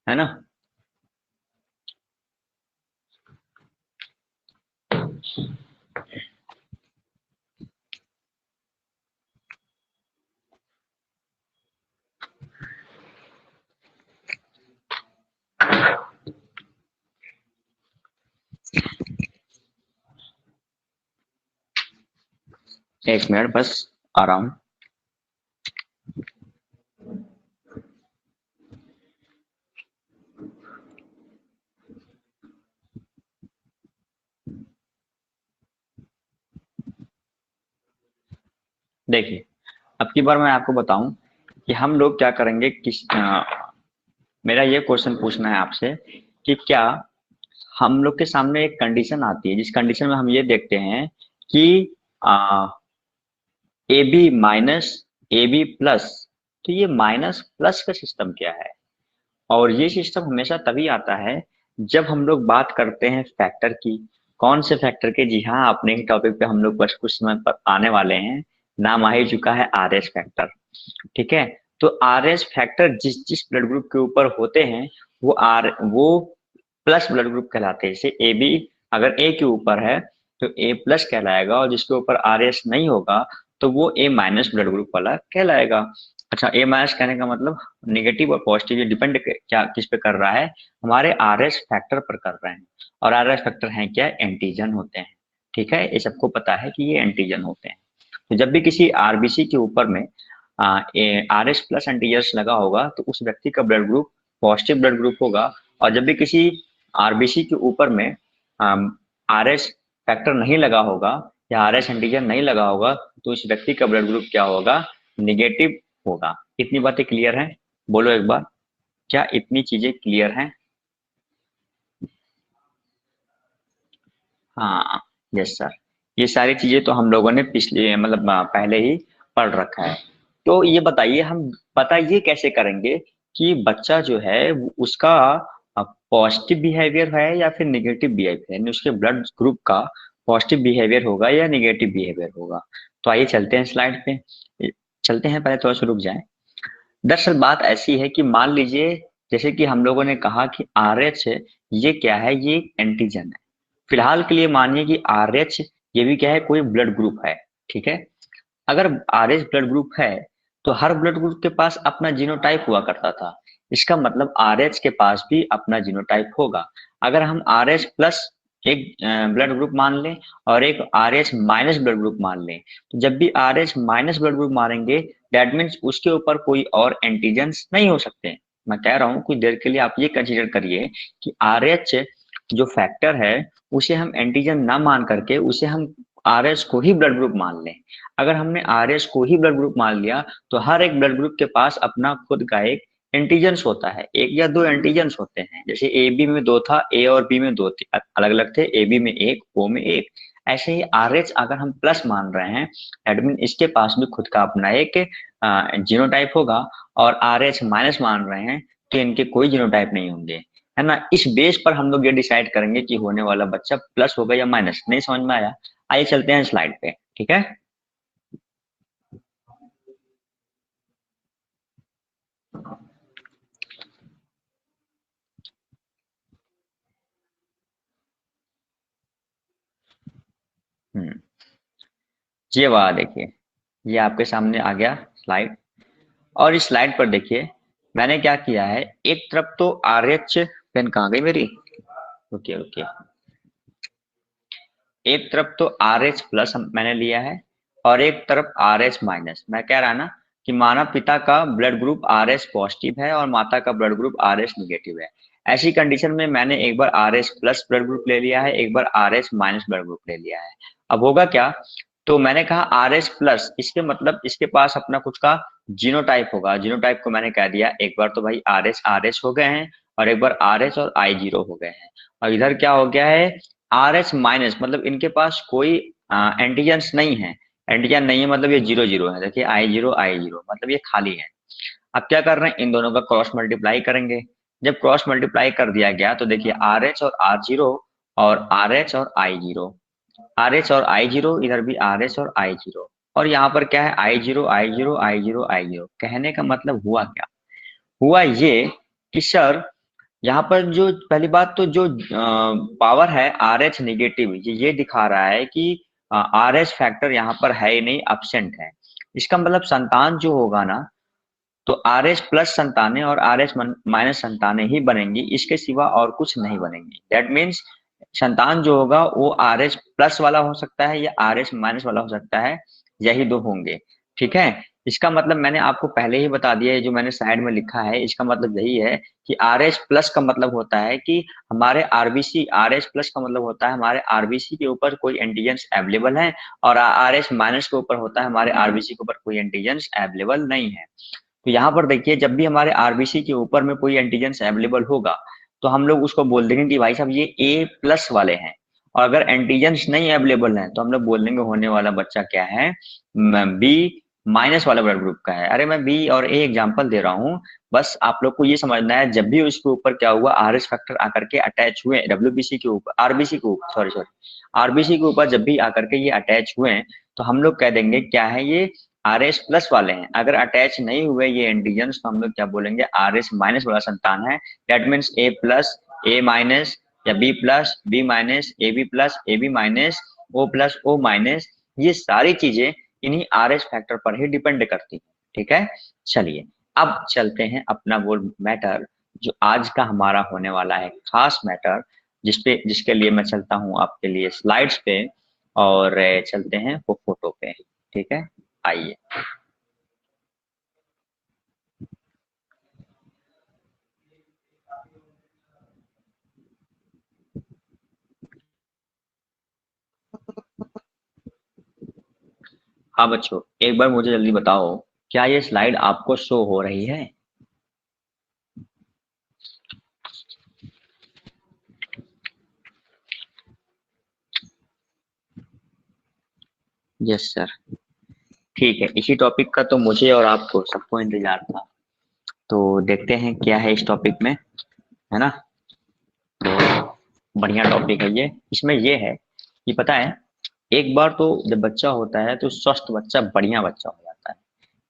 [SPEAKER 1] ना। एक मिनट बस, आ रहा हूँ। देखिए अब की बार मैं आपको बताऊं कि हम लोग क्या करेंगे, मेरा ये क्वेश्चन पूछना है आपसे कि क्या हम लोग के सामने एक कंडीशन आती है, जिस कंडीशन में हम ये देखते हैं कि A B minus A B plus, तो ये माइनस प्लस का सिस्टम क्या है। और ये सिस्टम हमेशा तभी आता है जब हम लोग बात करते हैं फैक्टर की। कौन से फैक्टर के, जी हाँ अपने ही टॉपिक पे हम लोग बस कुछ समय पर आने वाले हैं, नाम आ ही चुका है आर एस फैक्टर। ठीक है, तो आर एस फैक्टर जिस जिस ब्लड ग्रुप के ऊपर होते हैं वो प्लस ब्लड ग्रुप कहलाते हैं। जैसे ए बी अगर ए के ऊपर है तो ए प्लस कहलाएगा, और जिसके ऊपर आर एस नहीं होगा तो वो ए माइनस ब्लड ग्रुप वाला कहलाएगा। अच्छा, ए माइनस कहने का मतलब निगेटिव और पॉजिटिव, ये डिपेंड क्या किस पे कर रहा है, हमारे आर एस फैक्टर पर कर रहे हैं। और आर एस फैक्टर है क्या, एंटीजन होते हैं। ठीक है, ये सबको पता है कि ये एंटीजन होते हैं। तो जब भी किसी आरबीसी के ऊपर में आर एस प्लस एंटीजन लगा होगा तो उस व्यक्ति का blood group positive blood group होगा। और जब भी किसी आरबीसी के ऊपर में आर एस फैक्टर नहीं लगा होगा या आर एस एंटीजन नहीं लगा होगा, तो उस व्यक्ति का ब्लड ग्रुप क्या होगा, निगेटिव होगा। इतनी बातें क्लियर हैं, बोलो एक बार, क्या इतनी चीजें क्लियर हैं। हाँ, यस सर। ये सारी चीजें तो हम लोगों ने पिछले मतलब पहले ही पढ़ रखा है। तो ये बताइए, हम पता ये कैसे करेंगे कि बच्चा जो है उसका पॉजिटिव बिहेवियर है या फिर निगेटिव बिहेवियर, यानी उसके ब्लड ग्रुप का पॉजिटिव बिहेवियर होगा या निगेटिव बिहेवियर होगा। तो आइए चलते हैं स्लाइड पे। चलते हैं, पहले थोड़ा सा रुक जाए। दरअसल बात ऐसी है कि मान लीजिए, जैसे कि हम लोगों ने कहा कि आर एच ये क्या है, ये एक एंटीजन है। फिलहाल के लिए मानिए कि आर एच ये भी क्या है, कोई ब्लड ग्रुप है। ठीक है। अगर आर एच ब्लड ग्रुप है तो हर ब्लड ग्रुप के पास अपना जीनोटाइप हुआ करता था। इसका मतलब आर एच के पास भी अपना जीनोटाइप होगा। अगर हम आर एच प्लस एक ब्लड ग्रुप मान लें और एक are H minus blood group मान लें, तो जब भी are H minus blood group मारेंगे, दैट मीन्स उसके ऊपर कोई और एंटीजेंस नहीं हो सकते। मैं कह रहा हूँ कुछ देर के लिए आप ये कंसीडर करिए कि आर एच जो फैक्टर है उसे हम एंटीजन ना मान करके उसे हम आर एच को ही ब्लड ग्रुप मान लें। अगर हमने आर एच को ही ब्लड ग्रुप मान लिया तो हर एक ब्लड ग्रुप के पास अपना खुद का एक एंटीजेंस होता है, एक या दो एंटीजेंस होते हैं। जैसे ए बी में दो था, ए और बी में दो थे, अलग अलग थे, ए बी में एक, ओ में एक। ऐसे ही आर एच अगर हम प्लस मान रहे हैं, एडमिन इसके पास भी खुद का अपना एक जीनोटाइप होगा। और आर एच माइनस मान रहे हैं तो इनके कोई जीनोटाइप नहीं होंगे, है ना। इस बेस पर हम लोग ये डिसाइड करेंगे कि होने वाला बच्चा प्लस होगा या माइनस। नहीं समझ में आया? आइए चलते हैं स्लाइड पे। ठीक है। हम्म, ये वाला देखिए, ये आपके सामने आ गया स्लाइड। और इस स्लाइड पर देखिए मैंने क्या किया है। एक तरफ तो आर एच, पेन कहाँ गई मेरी, ओके ओके, एक तरफ तो आर एच प्लस मैंने लिया है और एक तरफ आर एच माइनस। मैं कह रहा ना कि मानव पिता का blood group R H positive है और माता का blood group R H negative है। ऐसी कंडीशन में मैंने एक बार R H plus blood group ले लिया है, एक बार R H minus blood group ले लिया है। अब होगा क्या, तो मैंने कहा आर एच प्लस, इसके मतलब इसके पास अपना कुछ का जीनोटाइप होगा। जीनोटाइप को मैंने कह दिया, एक बार तो भाई आर एच हो गए हैं और एक बार आर एच और आई जीरो हो गए हैं। और इधर क्या हो गया है, आर एच माइनस, मतलब इनके पास कोई एंटीजेंस नहीं है। एंटीजन नहीं है मतलब ये जीरो जीरो है। देखिए आई जीरो मतलब ये खाली है। अब क्या कर रहे हैं, इन दोनों का क्रॉस मल्टीप्लाई करेंगे। जब क्रॉस मल्टीप्लाई कर दिया गया तो देखिए आर एच और आर जीरो और आर एच और आई जीरो, आर एच और आई जीरो, इधर भी आर एच और आई जीरो। और यहाँ पर क्या है, आई जीरो आई जीरो आई जीरो आई जीरो। कहने का मतलब हुआ क्या, हुआ ये कि सर यहाँ पर जो पहली बात तो जो पावर है आर एच निगेटिव, ये दिखा रहा है कि आर एच फैक्टर यहाँ पर है ही नहीं, absent है। इसका मतलब संतान जो होगा ना, तो आर एच प्लस संतानें और आर एच माइनस संतानें ही बनेंगी, इसके सिवा और कुछ नहीं बनेंगी। दैट मीन्स संतान जो होगा वो आर एच प्लस वाला हो सकता है या आर एच माइनस वाला हो सकता है, यही दो होंगे। ठीक है। इसका मतलब मैंने आपको पहले ही बता दिया है, जो मैंने साइड में लिखा है इसका मतलब यही है कि आर एच प्लस का मतलब होता है कि हमारे आरबीसी, आर एच प्लस का मतलब होता है हमारे आरबीसी के ऊपर कोई एंटीजेंस अवेलेबल है, और आर एच माइनस के ऊपर होता है हमारे आरबीसी के ऊपर कोई एंटीजेंस अवेलेबल नहीं है। तो यहाँ पर देखिए जब भी हमारे आरबीसी के ऊपर में कोई एंटीजेंस अवेलेबल होगा तो हम लोग उसको बोल देंगे कि भाई साहब ये ए प्लस वाले हैं। और अगर एंटीजेंस नहीं अवेलेबल है तो हम लोग बोल देंगे होने वाला बच्चा क्या है, बी माइनस वाला ब्लड ग्रुप का है। अरे मैं बी और ए एग्जांपल दे रहा हूँ, बस आप लोग को ये समझना है जब भी उसके ऊपर क्या हुआ, आर एस फैक्टर आकर के अटैच हुए डब्ल्यूबीसी के ऊपर, आरबीसी के ऊपर, सॉरी आरबीसी के ऊपर जब भी आकर के ये अटैच हुए तो हम लोग कह देंगे क्या है, ये आर एस प्लस वाले हैं। अगर अटैच नहीं हुए ये एंटीजेंस तो हम लोग क्या बोलेंगे, आर एस माइनस वाला संतान है। That means A plus, A minus, या B plus, B minus, A B plus, A B minus, O plus, O minus. ये सारी चीजें इन्हीं आर एस फैक्टर पर ही डिपेंड करती है। ठीक है। चलिए अब चलते हैं अपना वो मैटर जो आज का हमारा होने वाला है खास मैटर, जिसके लिए मैं चलता हूँ आपके लिए स्लाइड्स पे और चलते हैं वो फोटो पे। ठीक है, आइए। हाँ बच्चों, एक बार मुझे जल्दी बताओ, क्या ये स्लाइड आपको शो हो रही है? Yes sir. ठीक है, इसी टॉपिक का तो मुझे और आपको सबको इंतजार था। तो देखते हैं क्या है इस टॉपिक में, है ना। तो बढ़िया टॉपिक है ये। इसमें ये है कि पता है, एक बार तो जब बच्चा होता है तो स्वस्थ बच्चा बढ़िया बच्चा हो जाता है,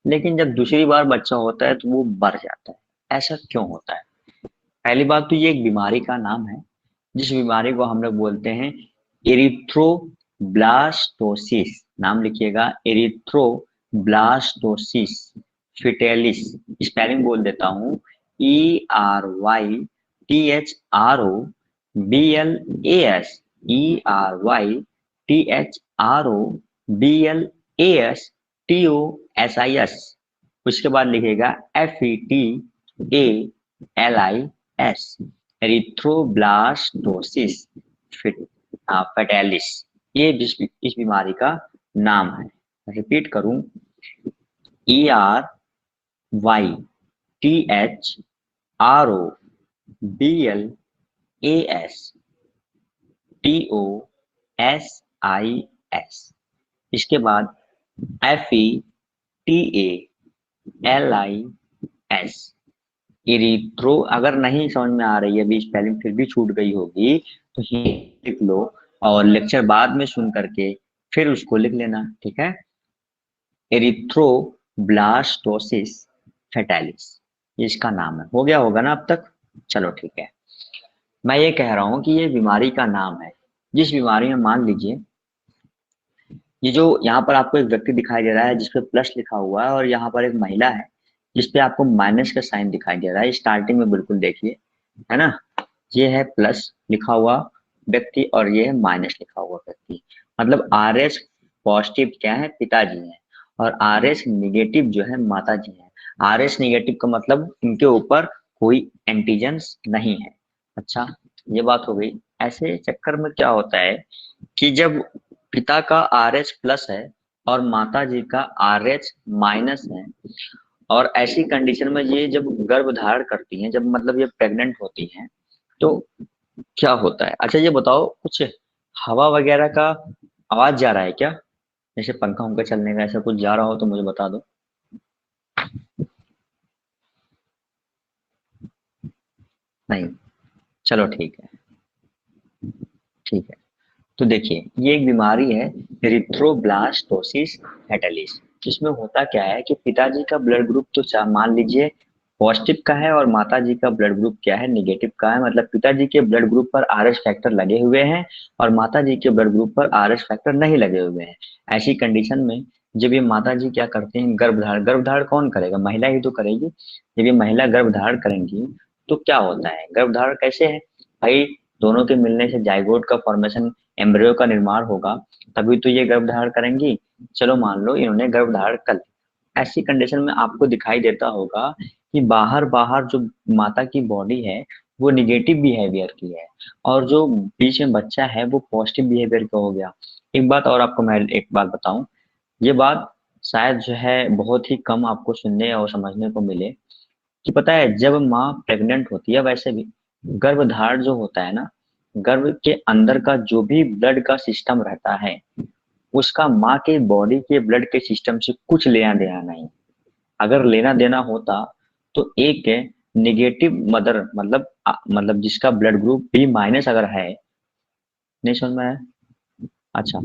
[SPEAKER 1] लेकिन जब दूसरी बार बच्चा होता है तो वो बढ़ जाता है। ऐसा क्यों होता है? पहली बात तो ये एक बीमारी का नाम है, जिस बीमारी को हम लोग बोलते हैं एरिथ्रोब्लास्टोसिस। नाम लिखिएगा, एरिथ्रोब्लास्टोसिस फिटेलिस। स्पेलिंग बोल देता हूँ, ERYTHROBLAS, उसके बाद लिखेगा FETALIS, एरिथ्रोब्लास्टोसिस फैटालिस। ये इस बीमारी का नाम है। रिपीट करूं, ERYTHROBLASTOSIS, इसके बाद FETALIS, इरिथ्रो। अगर नहीं समझ में आ रही है, अभी स्पेलिंग फिर भी छूट गई होगी, तो ये लिख लो और लेक्चर बाद में सुन करके फिर उसको लिख लेना, ठीक है। एरिथ्रोब्लास्टोसिस फैटालिस, ये इसका नाम है। हो गया होगा ना अब तक? चलो ठीक है। मैं ये कह रहा हूँ कि ये बीमारी का नाम है, जिस बीमारी में मान लीजिए, ये जो यहाँ पर आपको एक व्यक्ति दिखाई दे रहा है जिसपे प्लस लिखा हुआ है, और यहाँ पर एक महिला है जिसपे आपको माइनस का साइन दिखाई दे रहा है। स्टार्टिंग में बिल्कुल देखिए, है ना। ये है प्लस लिखा हुआ व्यक्ति और ये है माइनस लिखा हुआ व्यक्ति। मतलब आर एस पॉजिटिव क्या है? पिताजी हैं। और आर एस निगेटिव जो है माता जी हैं। आर एस निगेटिव का मतलब इनके ऊपर कोई एंटीजेंस नहीं है। अच्छा, ये बात हो गई। ऐसे चक्कर में क्या होता है कि जब पिता का आर एच प्लस है और माता जी का आर एच माइनस है, और ऐसी कंडीशन में ये जब गर्भ धारण करती हैं, जब मतलब ये प्रेग्नेंट होती हैं, तो क्या होता है? अच्छा ये बताओ, कुछ हवा वगैरह का आवाज जा रहा है क्या? जैसे पंखा उनका चलने का, ऐसा कुछ जा रहा हो तो मुझे बता दो। नहीं? चलो ठीक है, ठीक है। तो देखिए, ये एक बीमारी है एरिथ्रोब्लास्टोसिस फैटालिस। जिसमें होता क्या है कि पिताजी का ब्लड ग्रुप तो मान लीजिए पॉजिटिव का है, और माता जी का ब्लड ग्रुप क्या है? निगेटिव का है। मतलब पिताजी के ब्लड ग्रुप पर आर एच फैक्टर लगे हुए हैं और माता जी के ब्लड ग्रुप पर आर एच फैक्टर नहीं लगे हुए हैं। ऐसी कंडीशन में जब ये माता जी क्या करते हैं, गर्भधारण। गर्भधारण कौन करेगा? महिला ही तो करेगी। जब ये महिला गर्भधारण करेंगी तो क्या होता है? गर्भधारण कैसे है भाई? दोनों के मिलने से जाइगोट का फॉर्मेशन, एम्ब्रियो का निर्माण होगा, तभी तो ये गर्भधारण करेंगी। चलो मान लो इन्होंने गर्भधारण कर लिया। ऐसी कंडीशन में आपको दिखाई देता होगा कि बाहर बाहर जो माता की बॉडी है वो निगेटिव बिहेवियर की है, और जो बीच में बच्चा है वो पॉजिटिव बिहेवियर का हो गया। एक बात और आपको मैं एक बात बताऊं, ये बात शायद जो है बहुत ही कम आपको सुनने और समझने को मिले, कि पता है जब माँ प्रेग्नेंट होती है, वैसे भी गर्भधारण जो होता है ना, गर्भ के अंदर का जो भी ब्लड का सिस्टम रहता है, उसका माँ के बॉडी के ब्लड के सिस्टम से कुछ लेना देना नहीं। अगर लेना देना होता तो एक निगेटिव मदर, मतलब जिसका ब्लड ग्रुप बी माइनस अगर है। नहीं समझ में आया? अच्छा,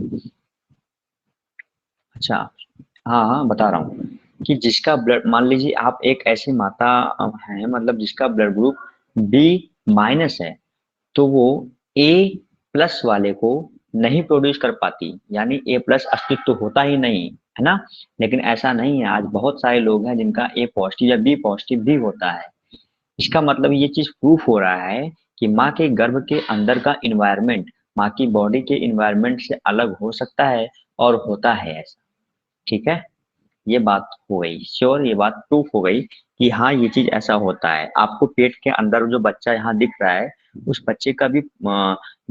[SPEAKER 1] अच्छा। हाँ हाँ, बता रहा हूँ कि जिसका ब्लड, मान लीजिए आप एक ऐसी माता हैं, मतलब जिसका ब्लड ग्रुप बी माइनस है, तो वो ए प्लस वाले को नहीं प्रोड्यूस कर पाती, यानी ए प्लस अस्तित्व होता ही नहीं है ना। लेकिन ऐसा नहीं है, आज बहुत सारे लोग हैं जिनका ए पॉजिटिव या बी पॉजिटिव भी होता है। इसका मतलब ये चीज प्रूफ हो रहा है कि माँ के गर्भ के अंदर का इन्वायरमेंट माँ की बॉडी के इन्वायरमेंट से अलग हो सकता है, और होता है ऐसा। ठीक है, ये बात हो गई श्योर, ये बात प्रूफ हो गई कि हाँ ये चीज ऐसा होता है। आपको पेट के अंदर जो बच्चा यहाँ दिख रहा है, उस बच्चे का भी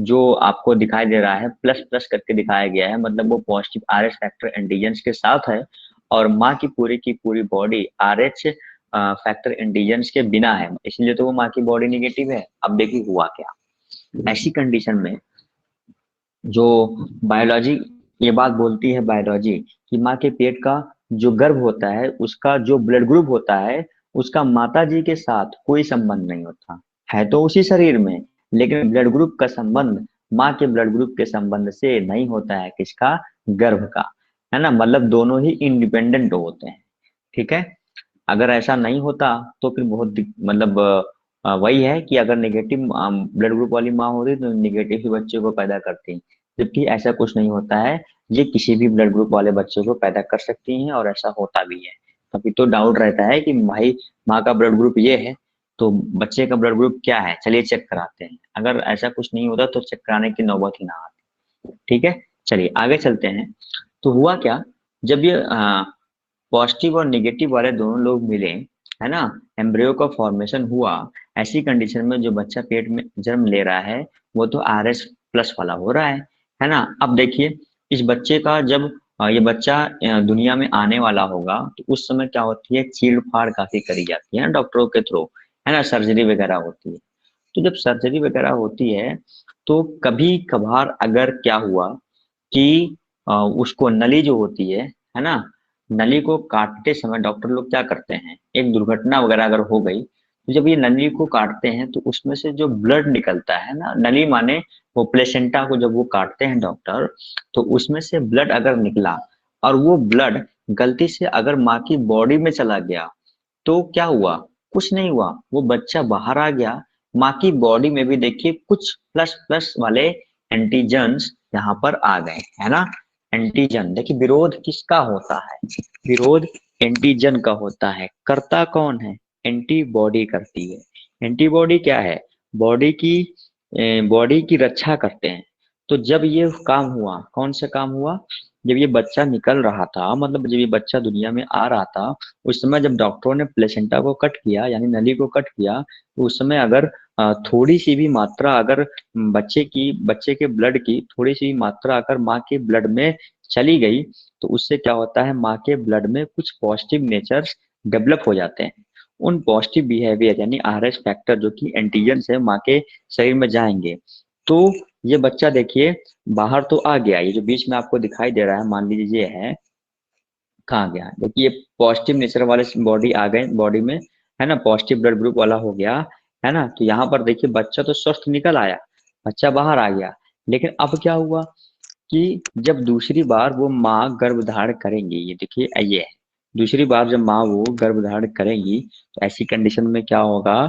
[SPEAKER 1] जो आपको दिखाई दे रहा है प्लस प्लस करके दिखाया गया है, मतलब वो positive R H factor antigens के साथ है, और माँ की पूरी body R H factor antigens के बिना है, इसलिए तो वो माँ की बॉडी निगेटिव है। अब देखिए हुआ क्या। ऐसी कंडीशन में जो बायोलॉजी ये बात बोलती है बायोलॉजी कि माँ के पेट का जो गर्भ होता है उसका जो ब्लड ग्रुप होता है उसका माता जी के साथ कोई संबंध नहीं होता है, तो उसी शरीर में, लेकिन ब्लड ग्रुप का संबंध माँ के ब्लड ग्रुप के संबंध से नहीं होता है, किसका, गर्भ का, है ना, मतलब दोनों ही इंडिपेंडेंट होते हैं। ठीक है। अगर ऐसा नहीं होता तो फिर बहुत मतलब वही है कि अगर नेगेटिव ब्लड ग्रुप वाली माँ होती तो नेगेटिव ही बच्चे को पैदा करती, जबकि ऐसा कुछ नहीं होता है। ये किसी भी ब्लड ग्रुप वाले बच्चे को पैदा कर सकती हैं और ऐसा होता भी है। कभी तो डाउट रहता है कि भाई माँ का ब्लड ग्रुप ये है तो बच्चे का ब्लड ग्रुप क्या है, चलिए चेक कराते हैं। अगर ऐसा कुछ नहीं होता तो चेक कराने की नौबत ही ना आती। ठीक है। चलिए आगे चलते हैं। तो हुआ क्या, जब ये पॉजिटिव और निगेटिव वाले दोनों लोग मिले, है ना, एम्ब्रियो का फॉर्मेशन हुआ, ऐसी कंडीशन में जो बच्चा पेट में जन्म ले रहा है वो तो RS प्लस वाला हो रहा है ना। अब देखिए इस बच्चे का जब ये बच्चा दुनिया में आने वाला होगा तो उस समय क्या होती है, चीड़ फाड़ काफी करी जाती है ना डॉक्टरों के थ्रू, है ना, सर्जरी वगैरह होती है। तो जब सर्जरी वगैरह होती है तो कभी कभार अगर क्या हुआ कि उसको नली जो होती है ना, नली को काटते समय डॉक्टर लोग क्या करते हैं, एक दुर्घटना वगैरह अगर हो गई तो जब ये नली को काटते हैं तो उसमें से जो ब्लड निकलता है ना, नली माने वो प्लेसेंटा को जब वो काटते हैं डॉक्टर, तो उसमें से ब्लड अगर निकला और वो ब्लड गलती से अगर माँ की बॉडी में चला गया तो क्या हुआ, कुछ नहीं हुआ, वो बच्चा बाहर आ गया। माँ की बॉडी में भी देखिए कुछ प्लस प्लस वाले एंटीजन्स यहाँ पर आ गए, है ना। एंटीजन देखिए, विरोध किसका होता है, विरोध एंटीजन का होता है। करता कौन है, एंटीबॉडी करती है। एंटीबॉडी क्या है, बॉडी की बॉडी की रक्षा करते हैं। तो जब ये काम हुआ, कौन सा काम हुआ, जब ये बच्चा निकल रहा था, मतलब जब ये बच्चा दुनिया में आ रहा था, उस समय जब डॉक्टरों ने प्लेसेंटा को कट किया यानी नली को कट किया, तो उस समय अगर थोड़ी सी भी मात्रा अगर बच्चे के ब्लड की थोड़ी सी मात्रा अगर माँ के ब्लड में चली गई तो उससे क्या होता है, माँ के ब्लड में कुछ पॉजिटिव नेचर्स डेवलप हो जाते हैं। उन पॉजिटिव बिहेवियर यानी RS फैक्टर जो कि एंटीजन है माँ के शरीर में जाएंगे। तो ये बच्चा देखिए बाहर तो आ गया, ये जो बीच में आपको दिखाई दे रहा है मान लीजिए ये है, कहाँ गया, देखिए पॉजिटिव नेचर वाले बॉडी आ गए बॉडी में, है ना, पॉजिटिव ब्लड ग्रुप वाला हो गया, है ना। तो यहाँ पर देखिए बच्चा तो स्वस्थ निकल आया, बच्चा बाहर आ गया। लेकिन अब क्या हुआ कि जब दूसरी बार वो माँ गर्भधारण करेंगी, ये देखिए ये है, दूसरी बार जब माँ वो गर्भधारण करेंगी तो ऐसी कंडीशन में क्या होगा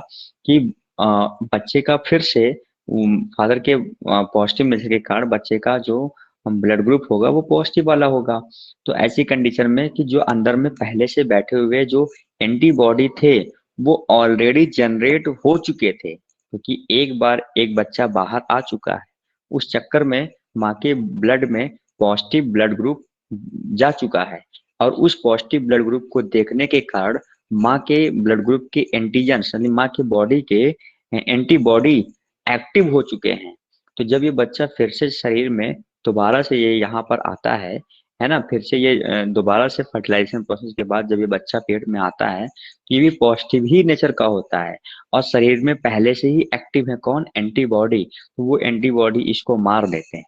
[SPEAKER 1] कि बच्चे का फिर से फादर के पॉजिटिव नेचर के कारण बच्चे का जो ब्लड ग्रुप होगा वो पॉजिटिव वाला होगा। तो ऐसी कंडीशन में कि जो अंदर में पहले से बैठे हुए जो एंटीबॉडी थे वो ऑलरेडी जनरेट हो चुके थे, क्योंकि एक बार एक बच्चा बाहर आ चुका है, उस चक्कर में माँ के ब्लड में पॉजिटिव ब्लड ग्रुप जा चुका है। और उस पॉजिटिव ब्लड ग्रुप को देखने के कारण माँ के ब्लड ग्रुप के एंटीजन यानी माँ के बॉडी के एंटीबॉडी एक्टिव हो चुके हैं। तो जब ये बच्चा फिर से शरीर में दोबारा से ये यहाँ पर आता है ना, फिर से ये दोबारा से फर्टिलाइजेशन प्रोसेस के बाद जब ये बच्चा पेट में आता है तो ये भी पॉजिटिव ही नेचर का होता है और शरीर में पहले से ही एक्टिव है कौन, एंटीबॉडी। तो वो एंटीबॉडी इसको मार देते हैं।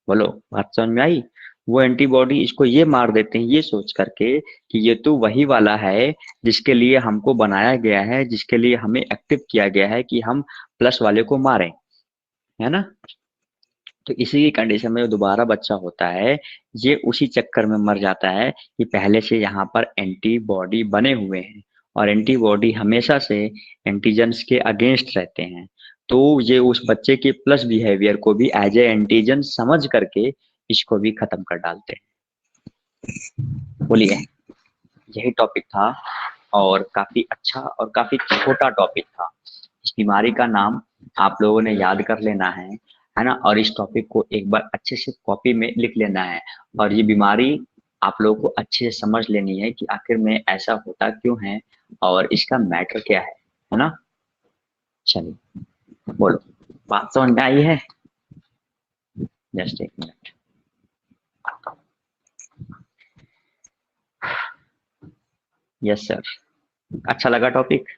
[SPEAKER 1] बोलो, बात समझ में आई। वो एंटीबॉडी इसको ये मार देते हैं ये सोच करके कि ये तो वही वाला है जिसके लिए हमको बनाया गया है, जिसके लिए हमें एक्टिव किया गया है कि हम प्लस वाले को मारें, है ना। तो इसी की कंडीशन में दोबारा बच्चा होता है, ये उसी चक्कर में मर जाता है कि पहले से यहाँ पर एंटीबॉडी बने हुए हैं और एंटीबॉडी हमेशा से एंटीजन्स के अगेंस्ट रहते हैं। तो ये उस बच्चे के प्लस बिहेवियर को भी एज ए एंटीजन समझ करके इसको भी खत्म कर डालते हैं। बोलिए, यही टॉपिक था और काफी अच्छा और काफी छोटा टॉपिक था। इस बीमारी का नाम आप लोगों ने याद कर लेना है ना, और इस टॉपिक को एक बार अच्छे से कॉपी में लिख लेना है। और ये बीमारी आप लोगों को अच्छे से समझ लेनी है कि आखिर में ऐसा होता क्यों है और इसका मैटर क्या है ना। चलिए बोलो, बात समझ में आई है, जस्ट एक मिनट। यस सर, अच्छा लगा टॉपिक।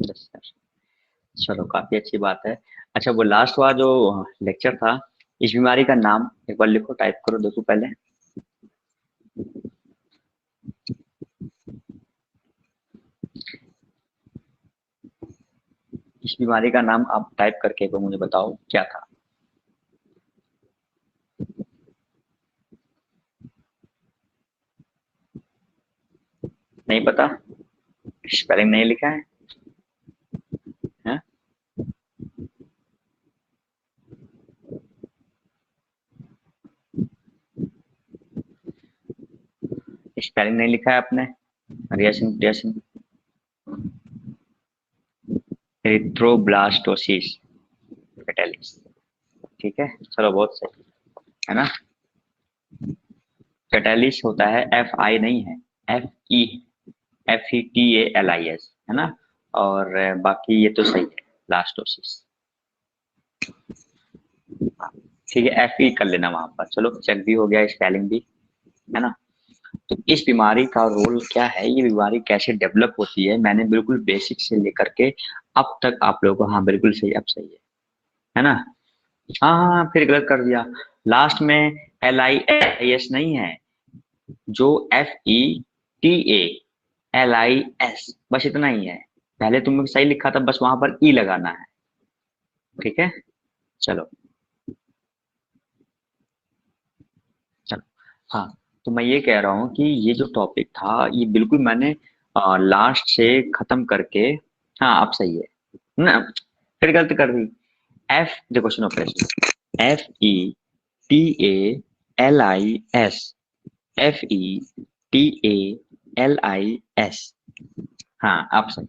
[SPEAKER 1] 10 यार, चलो काफी अच्छी बात है। अच्छा वो लास्ट वाला जो लेक्चर था, इस बीमारी का नाम एक बार लिखो, टाइप करो, देखो पहले। इस बीमारी का नाम आप टाइप करके एक बार मुझे बताओ क्या था। नहीं पता? स्पेलिंग नहीं लिखा है? हैं? स्पेलिंग नहीं लिखा है आपने? Aeration aeration erythroblastosis fetalis. ठीक है, चलो बहुत सही है ना। फेटालिस होता है, एफ आई नहीं है, एफ ई, FETALIS है ना। और बाकी ये तो सही है, ब्लास्टोसिस। ठीक है, FE कर लेना वहां पर, चलो चेक भी हो गया, स्पेलिंग भी है ना। तो इस बीमारी का रोल क्या है, ये बीमारी कैसे डेवलप होती है, मैंने बिल्कुल बेसिक से लेकर के अब तक आप लोगों को, हाँ बिल्कुल सही, अब सही है ना। हाँ हाँ हाँ, फिर गलत कर दिया। लास्ट में LIS नहीं है, जो FETALIS, बस इतना ही है। पहले तुमने सही लिखा था, बस वहां पर ई लगाना है। ठीक है, चलो चलो। हाँ, तो मैं ये कह रहा हूँ कि ये जो टॉपिक था, ये बिल्कुल मैंने लास्ट से खत्म करके, हाँ अब सही है ना। फिर गलती कर दी। एफ, देखो सुनो पहले, FETALIS, FETALIS। हाँ अब सही।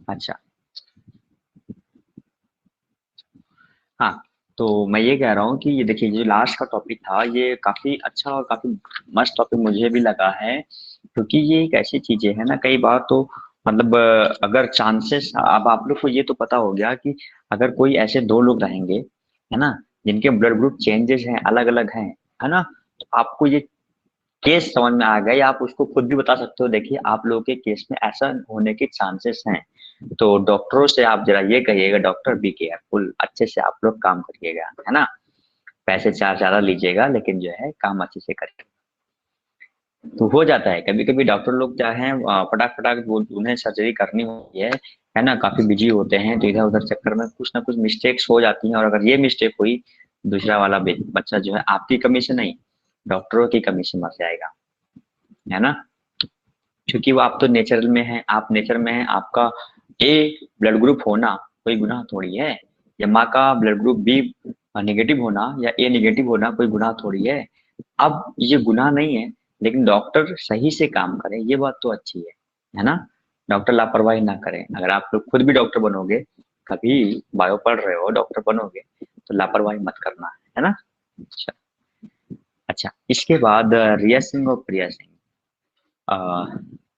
[SPEAKER 1] अच्छा, हाँ, तो मैं ये कह रहा हूँ कि ये देखिए, जो लास्ट का टॉपिक था, ये काफी अच्छा और काफी मस्त टॉपिक मुझे भी लगा है, क्योंकि ये एक ऐसी चीजें है ना, कई बार तो मतलब अगर चांसेस, अब आप लोग को ये तो पता हो गया कि अगर कोई ऐसे दो लोग रहेंगे, है ना, जिनके ब्लड ग्रुप चेंजेस हैं, अलग अलग हैं, है ना, तो आपको ये केस समझ में आ गया, या आप उसको खुद भी बता सकते हो, देखिए आप लोगों के केस में ऐसा होने के चांसेस हैं। तो डॉक्टरों से आप जरा ये कहिएगा, डॉक्टर बी केयरफुल, अच्छे से आप लोग काम करिएगा, है ना। पैसे चार्ज ज्यादा लीजिएगा, लेकिन जो है काम अच्छे से करिए। तो हो जाता है कभी कभी, डॉक्टर लोग क्या है, फटाक फटाक वो उन्हें सर्जरी करनी होती है ना, काफी बिजी होते हैं, तो इधर उधर चक्कर में कुछ ना कुछ मिस्टेक्स हो जाती हैं, और अगर ये मिस्टेक हुई, दूसरा वाला बच्चा जो है आपकी कमी से नहीं, डॉक्टरों की कमी से मर जाएगा, है ना। क्योंकि वो आप तो नेचुरल में है, आप नेचर में है, आपका ए ब्लड ग्रुप होना कोई गुनाह थोड़ी है, या माँ का ब्लड ग्रुप बी नेगेटिव होना या ए नेगेटिव होना कोई गुनाह थोड़ी है। अब ये गुनाह नहीं है, लेकिन डॉक्टर सही से काम करे, ये बात तो अच्छी है ना। डॉक्टर लापरवाही ना करें, अगर आप लोग खुद भी डॉक्टर बनोगे, कभी बायो पढ़ रहे हो, डॉक्टर बनोगे, तो लापरवाही मत करना, है ना। अच्छा, अच्छा, इसके बाद रिया सिंह और प्रिया सिंह, अ,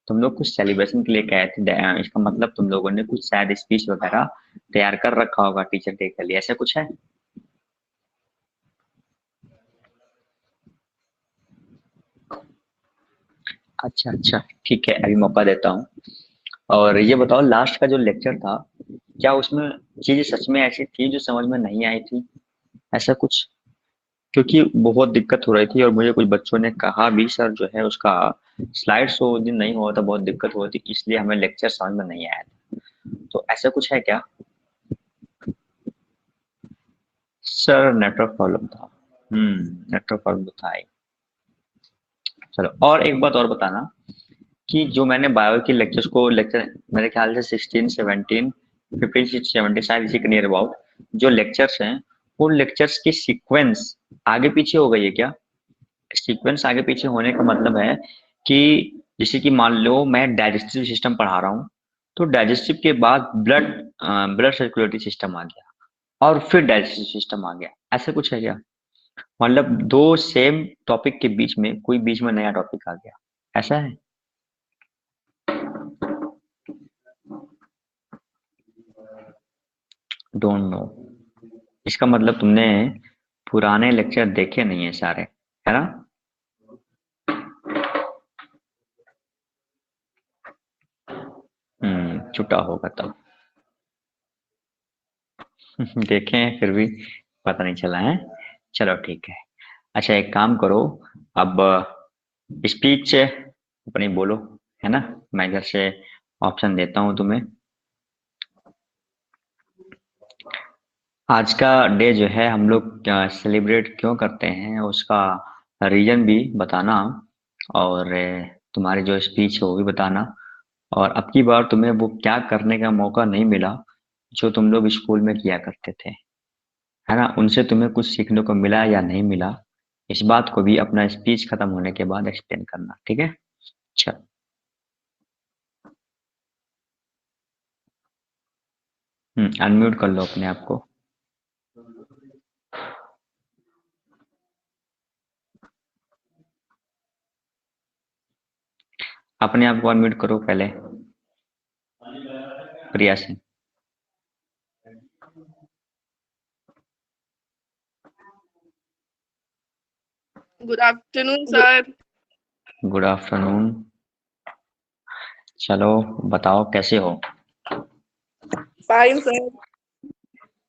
[SPEAKER 1] तुम लोग कुछ सेलिब्रेशन के लिए गए थे, इसका मतलब तुम लोगों ने कुछ शायद स्पीच वगैरह तैयार कर रखा होगा टीचर डे के लिए, ऐसा कुछ है? अच्छा अच्छा, ठीक है, अभी मौका देता हूँ। और ये बताओ, लास्ट का जो लेक्चर था, क्या उसमें चीजें सच में ऐसी थी जो समझ में नहीं आई थी, ऐसा कुछ? क्योंकि बहुत दिक्कत हो रही थी, और मुझे कुछ बच्चों ने कहा भी, सर जो है उसका स्लाइड शो उस दिन नहीं हुआ था, बहुत दिक्कत हुई थी, इसलिए हमें लेक्चर समझ में नहीं आया था। तो ऐसा कुछ है क्या? सर नेटवर्क प्रॉब्लम था। नेटवर्क प्रॉब्लम तो था ही। चलो, और एक बात और बताना, कि जो मैंने बायो के लेक्चर्स को, लेक्चर मेरे ख्याल से 16 17 15 17 शायद इसी के नियर अबाउट, जो लेक्चर्स हैं, उन लेक्चर्स की सीक्वेंस आगे पीछे हो गई है क्या? सीक्वेंस आगे पीछे होने का मतलब है कि जैसे कि मान लो मैं डाइजेस्टिव सिस्टम पढ़ा रहा हूँ, तो डाइजेस्टिव के बाद ब्लड सर्कुलेटरी सिस्टम आ गया, और फिर डाइजेस्टिव सिस्टम आ गया, ऐसा कुछ है क्या? मतलब दो सेम टॉपिक के बीच में कोई बीच में नया टॉपिक आ गया, ऐसा है? Don't know. इसका मतलब तुमने पुराने लेक्चर देखे नहीं है सारे, है ना। छुटा होगा तब। देखें फिर भी पता नहीं चला है। चलो ठीक है। अच्छा एक काम करो, अब स्पीच अपनी बोलो, है ना। मैं इधर से ऑप्शन देता हूँ तुम्हें। आज का डे जो है हम लोग सेलिब्रेट क्यों करते हैं उसका रीजन भी बताना, और तुम्हारी जो स्पीच है वो भी बताना, और अब की बार तुम्हें वो क्या करने का मौका नहीं मिला जो तुम लोग स्कूल में किया करते थे, है ना। उनसे तुम्हें कुछ सीखने को मिला या नहीं मिला, इस बात को भी अपना स्पीच खत्म होने के बाद एक्सप्लेन करना, ठीक है। चल, अनम्यूट कर लो अपने आप को। अपने आप को अनम्यूट करो पहले, Priya Singh.
[SPEAKER 2] Good afternoon, sir.
[SPEAKER 1] Good afternoon. चलो बताओ कैसे हो।
[SPEAKER 2] Fine, sir.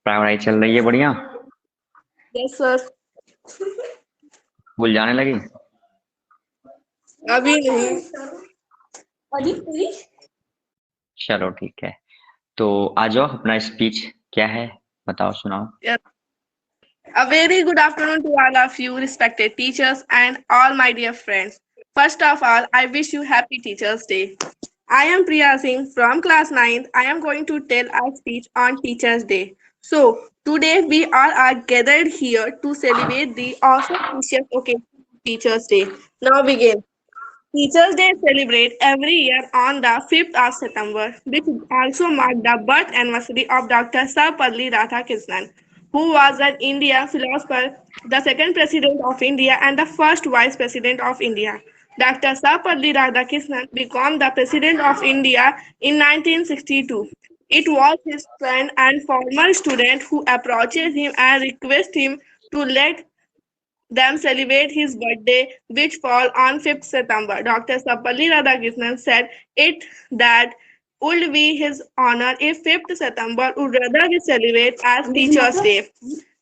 [SPEAKER 1] पढ़ाई चल रही है बढ़िया।
[SPEAKER 2] Yes, sir.
[SPEAKER 1] स्कूल जाने लगी।
[SPEAKER 2] अभी नहीं।
[SPEAKER 1] चलो ठीक है, तो आ जाओ, अपना स्पीच क्या है बताओ, सुनाओ।
[SPEAKER 2] Yes. A very good afternoon to all of you, respected teachers, and all my dear friends. First of all, I wish you happy Teachers' Day. I am Priya Singh from class 9th. I am going to tell a speech on Teachers' Day. So, today we all are gathered here to celebrate the auspicious occasion of Teachers' Day. Now begin. Teachers' Day celebrate every year on the 5th of September, which also marked the birth anniversary of Dr. Sarvapalli Radhakrishnan, who was an Indian philosopher, the second president of India and the first vice president of India. Dr. Sarvapalli Radhakrishnan became the president of India in 1962. It was his friend and former student who approached him and requested him to let them celebrate his birthday, which fall on 5th September. Dr. Sapalli Radhakrishnan said it that would be his honor if 5th September would rather be celebrated as Teachers' Day.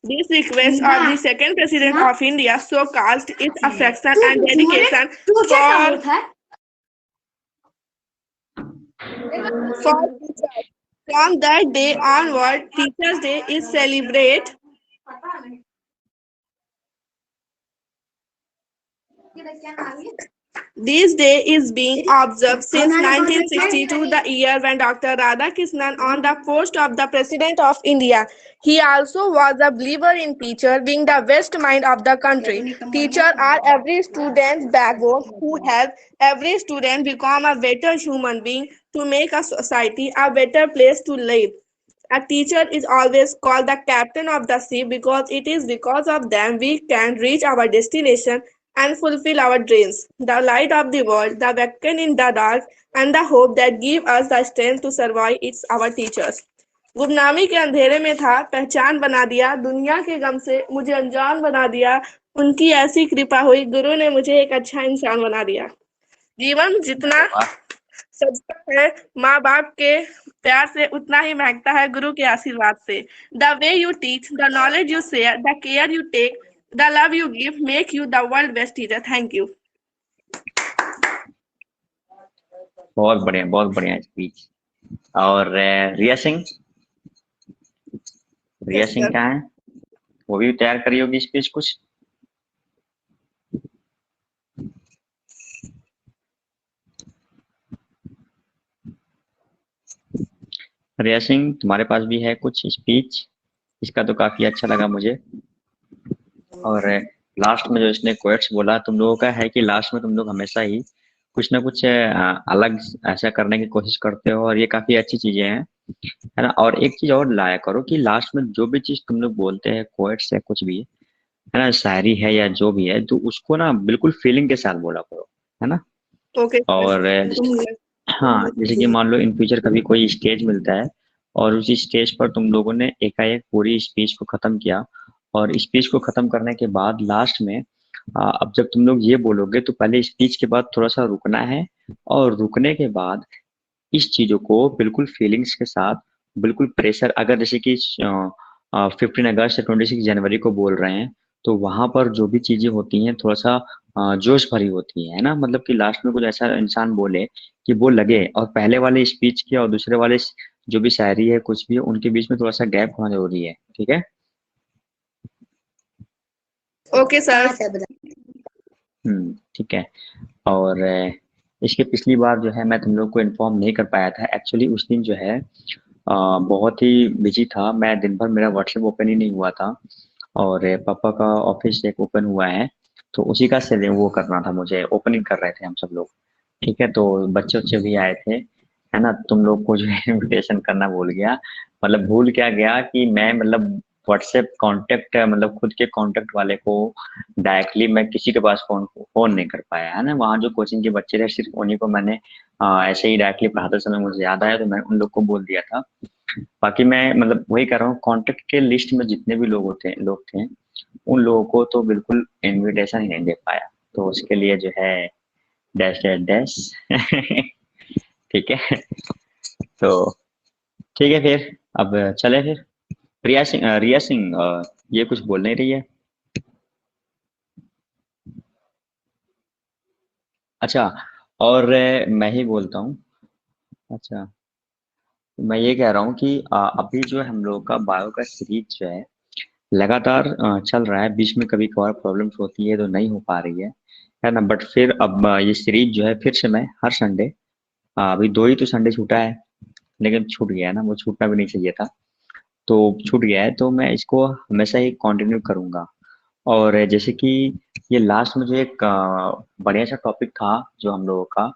[SPEAKER 2] This request of the second president of India showcased its affection and dedication for teachers. From that day onward, Teachers' Day is celebrated This day is being observed since 1962, the year when Dr. Radhakrishnan on the post of the President of India. He also was a believer in teacher being the best mind of the country. Teachers are every student's backbone who help every student become a better human being to make a society a better place to live. A teacher is always called the captain of the ship because it is because of them we can reach our destination and fulfill our dreams. The light of the world, the beacon in the dark, and the hope that give us the strength to survive it's our teachers. गुमनामी के अंधेरे में था, पहचान बना दिया, दुनिया के गम से मुझे अनजान बना दिया, उनकी ऐसी कृपा हुई, गुरु ने मुझे एक अच्छा इंसान बना दिया। जीवन जितना सजता है माँ बाप के प्यार से उतना ही महकता है गुरु के आशीर्वाद से। The way you teach, the knowledge you share, the care you take, the love you give make you the world best teacher. Thank you.
[SPEAKER 1] बहुत बढ़िया स्पीच। और रिया सिंह, रिया
[SPEAKER 2] यस
[SPEAKER 1] सिंह
[SPEAKER 2] सर।
[SPEAKER 1] क्या है, वो भी तैयार करी होगी स्पीच कुछ। रिया सिंह तुम्हारे पास भी है कुछ स्पीच, इसका तो काफी अच्छा लगा मुझे। और लास्ट में जो इसने क्वेट्स बोला, तुम लोगों का है कि लास्ट में तुम लोग हमेशा ही कुछ ना कुछ अलग ऐसा करने की कोशिश करते हो, और ये काफी अच्छी चीजें हैं, है ना। और एक चीज और लाया करो कि लास्ट में जो भी चीज तुम लोग बोलते हैं, क्वेट्स है कुछ भी है ना, शायरी है या जो भी है, तो उसको ना बिल्कुल फीलिंग के साथ बोला करो, है ना।
[SPEAKER 2] ओके
[SPEAKER 1] और हाँ, जैसे कि मान लो इन फ्यूचर कभी कोई स्टेज मिलता है और उसी स्टेज पर तुम लोगों ने एकाएक पूरी स्पीच को खत्म किया, और स्पीच को खत्म करने के बाद लास्ट में अब जब तुम लोग ये बोलोगे तो पहले स्पीच के बाद थोड़ा सा रुकना है, और रुकने के बाद इस चीजों को बिल्कुल फीलिंग्स के साथ, बिल्कुल प्रेशर, अगर जैसे कि 15 अगस्त या 26 जनवरी को बोल रहे हैं, तो वहां पर जो भी चीजें होती हैं थोड़ा सा जोश भरी होती है ना, मतलब कि लास्ट में कुछ ऐसा इंसान बोले कि वो लगे, और पहले वाले स्पीच के और दूसरे वाले जो भी शायरी है कुछ भी है, उनके बीच में थोड़ा सा गैप होना जरूरी है, ठीक है।
[SPEAKER 2] Okay, sir.
[SPEAKER 1] ठीक है। और इसके पिछली बार जो है मैं तुम लोग को इन्फॉर्म नहीं कर पाया था, एक्चुअली उस दिन जो है बहुत ही बिजी था मैं, दिन भर मेरा व्हाट्सएप ओपन ही नहीं हुआ था, और पापा का ऑफिस एक ओपन हुआ है, तो उसी का से वो करना था मुझे, ओपनिंग कर रहे थे हम सब लोग, ठीक है। तो बच्चे बच्चे भी आए थे, है ना, तुम लोग को जो है इनविटेशन करना भूल गया, मतलब भूल क्या गया कि मैं, मतलब व्हाट्सएप कांटेक्ट, मतलब खुद के कांटेक्ट वाले को डायरेक्टली मैं किसी के पास फोन नहीं कर पाया, है ना। वहाँ जो कोचिंग के बच्चे थे सिर्फ उन्हीं को मैंने ऐसे ही डायरेक्टली पढ़ाते समय मुझे याद आया तो मैं उन लोग को बोल दिया था। बाकी मैं मतलब वही कर रहा हूँ, कांटेक्ट के लिस्ट में जितने भी लोग थे उन लोगों को तो बिल्कुल इनविटेशन ही नहीं दे पाया, तो उसके लिए जो है डैश डैश डैश ठीक है। तो ठीक है फिर, अब चले फिर। रिया सिंह ये कुछ बोल नहीं रही है। अच्छा, और मैं ही बोलता हूँ। अच्छा, मैं ये कह रहा हूँ कि अभी जो है हम लोगों का बायो का सीरीज जो है लगातार चल रहा है, बीच में कभी कभार प्रॉब्लम्स होती है तो नहीं हो पा रही है ना, बट फिर अब ये सीरीज जो है फिर से मैं हर संडे, अभी 2 ही तो संडे छूटा है, लेकिन छूट गया है ना, वो छूटना भी नहीं चाहिए था, तो छूट गया है, तो मैं इसको हमेशा ही कंटिन्यू करूंगा। और जैसे कि ये लास्ट में जो एक बढ़िया सा टॉपिक था जो हम लोगों का,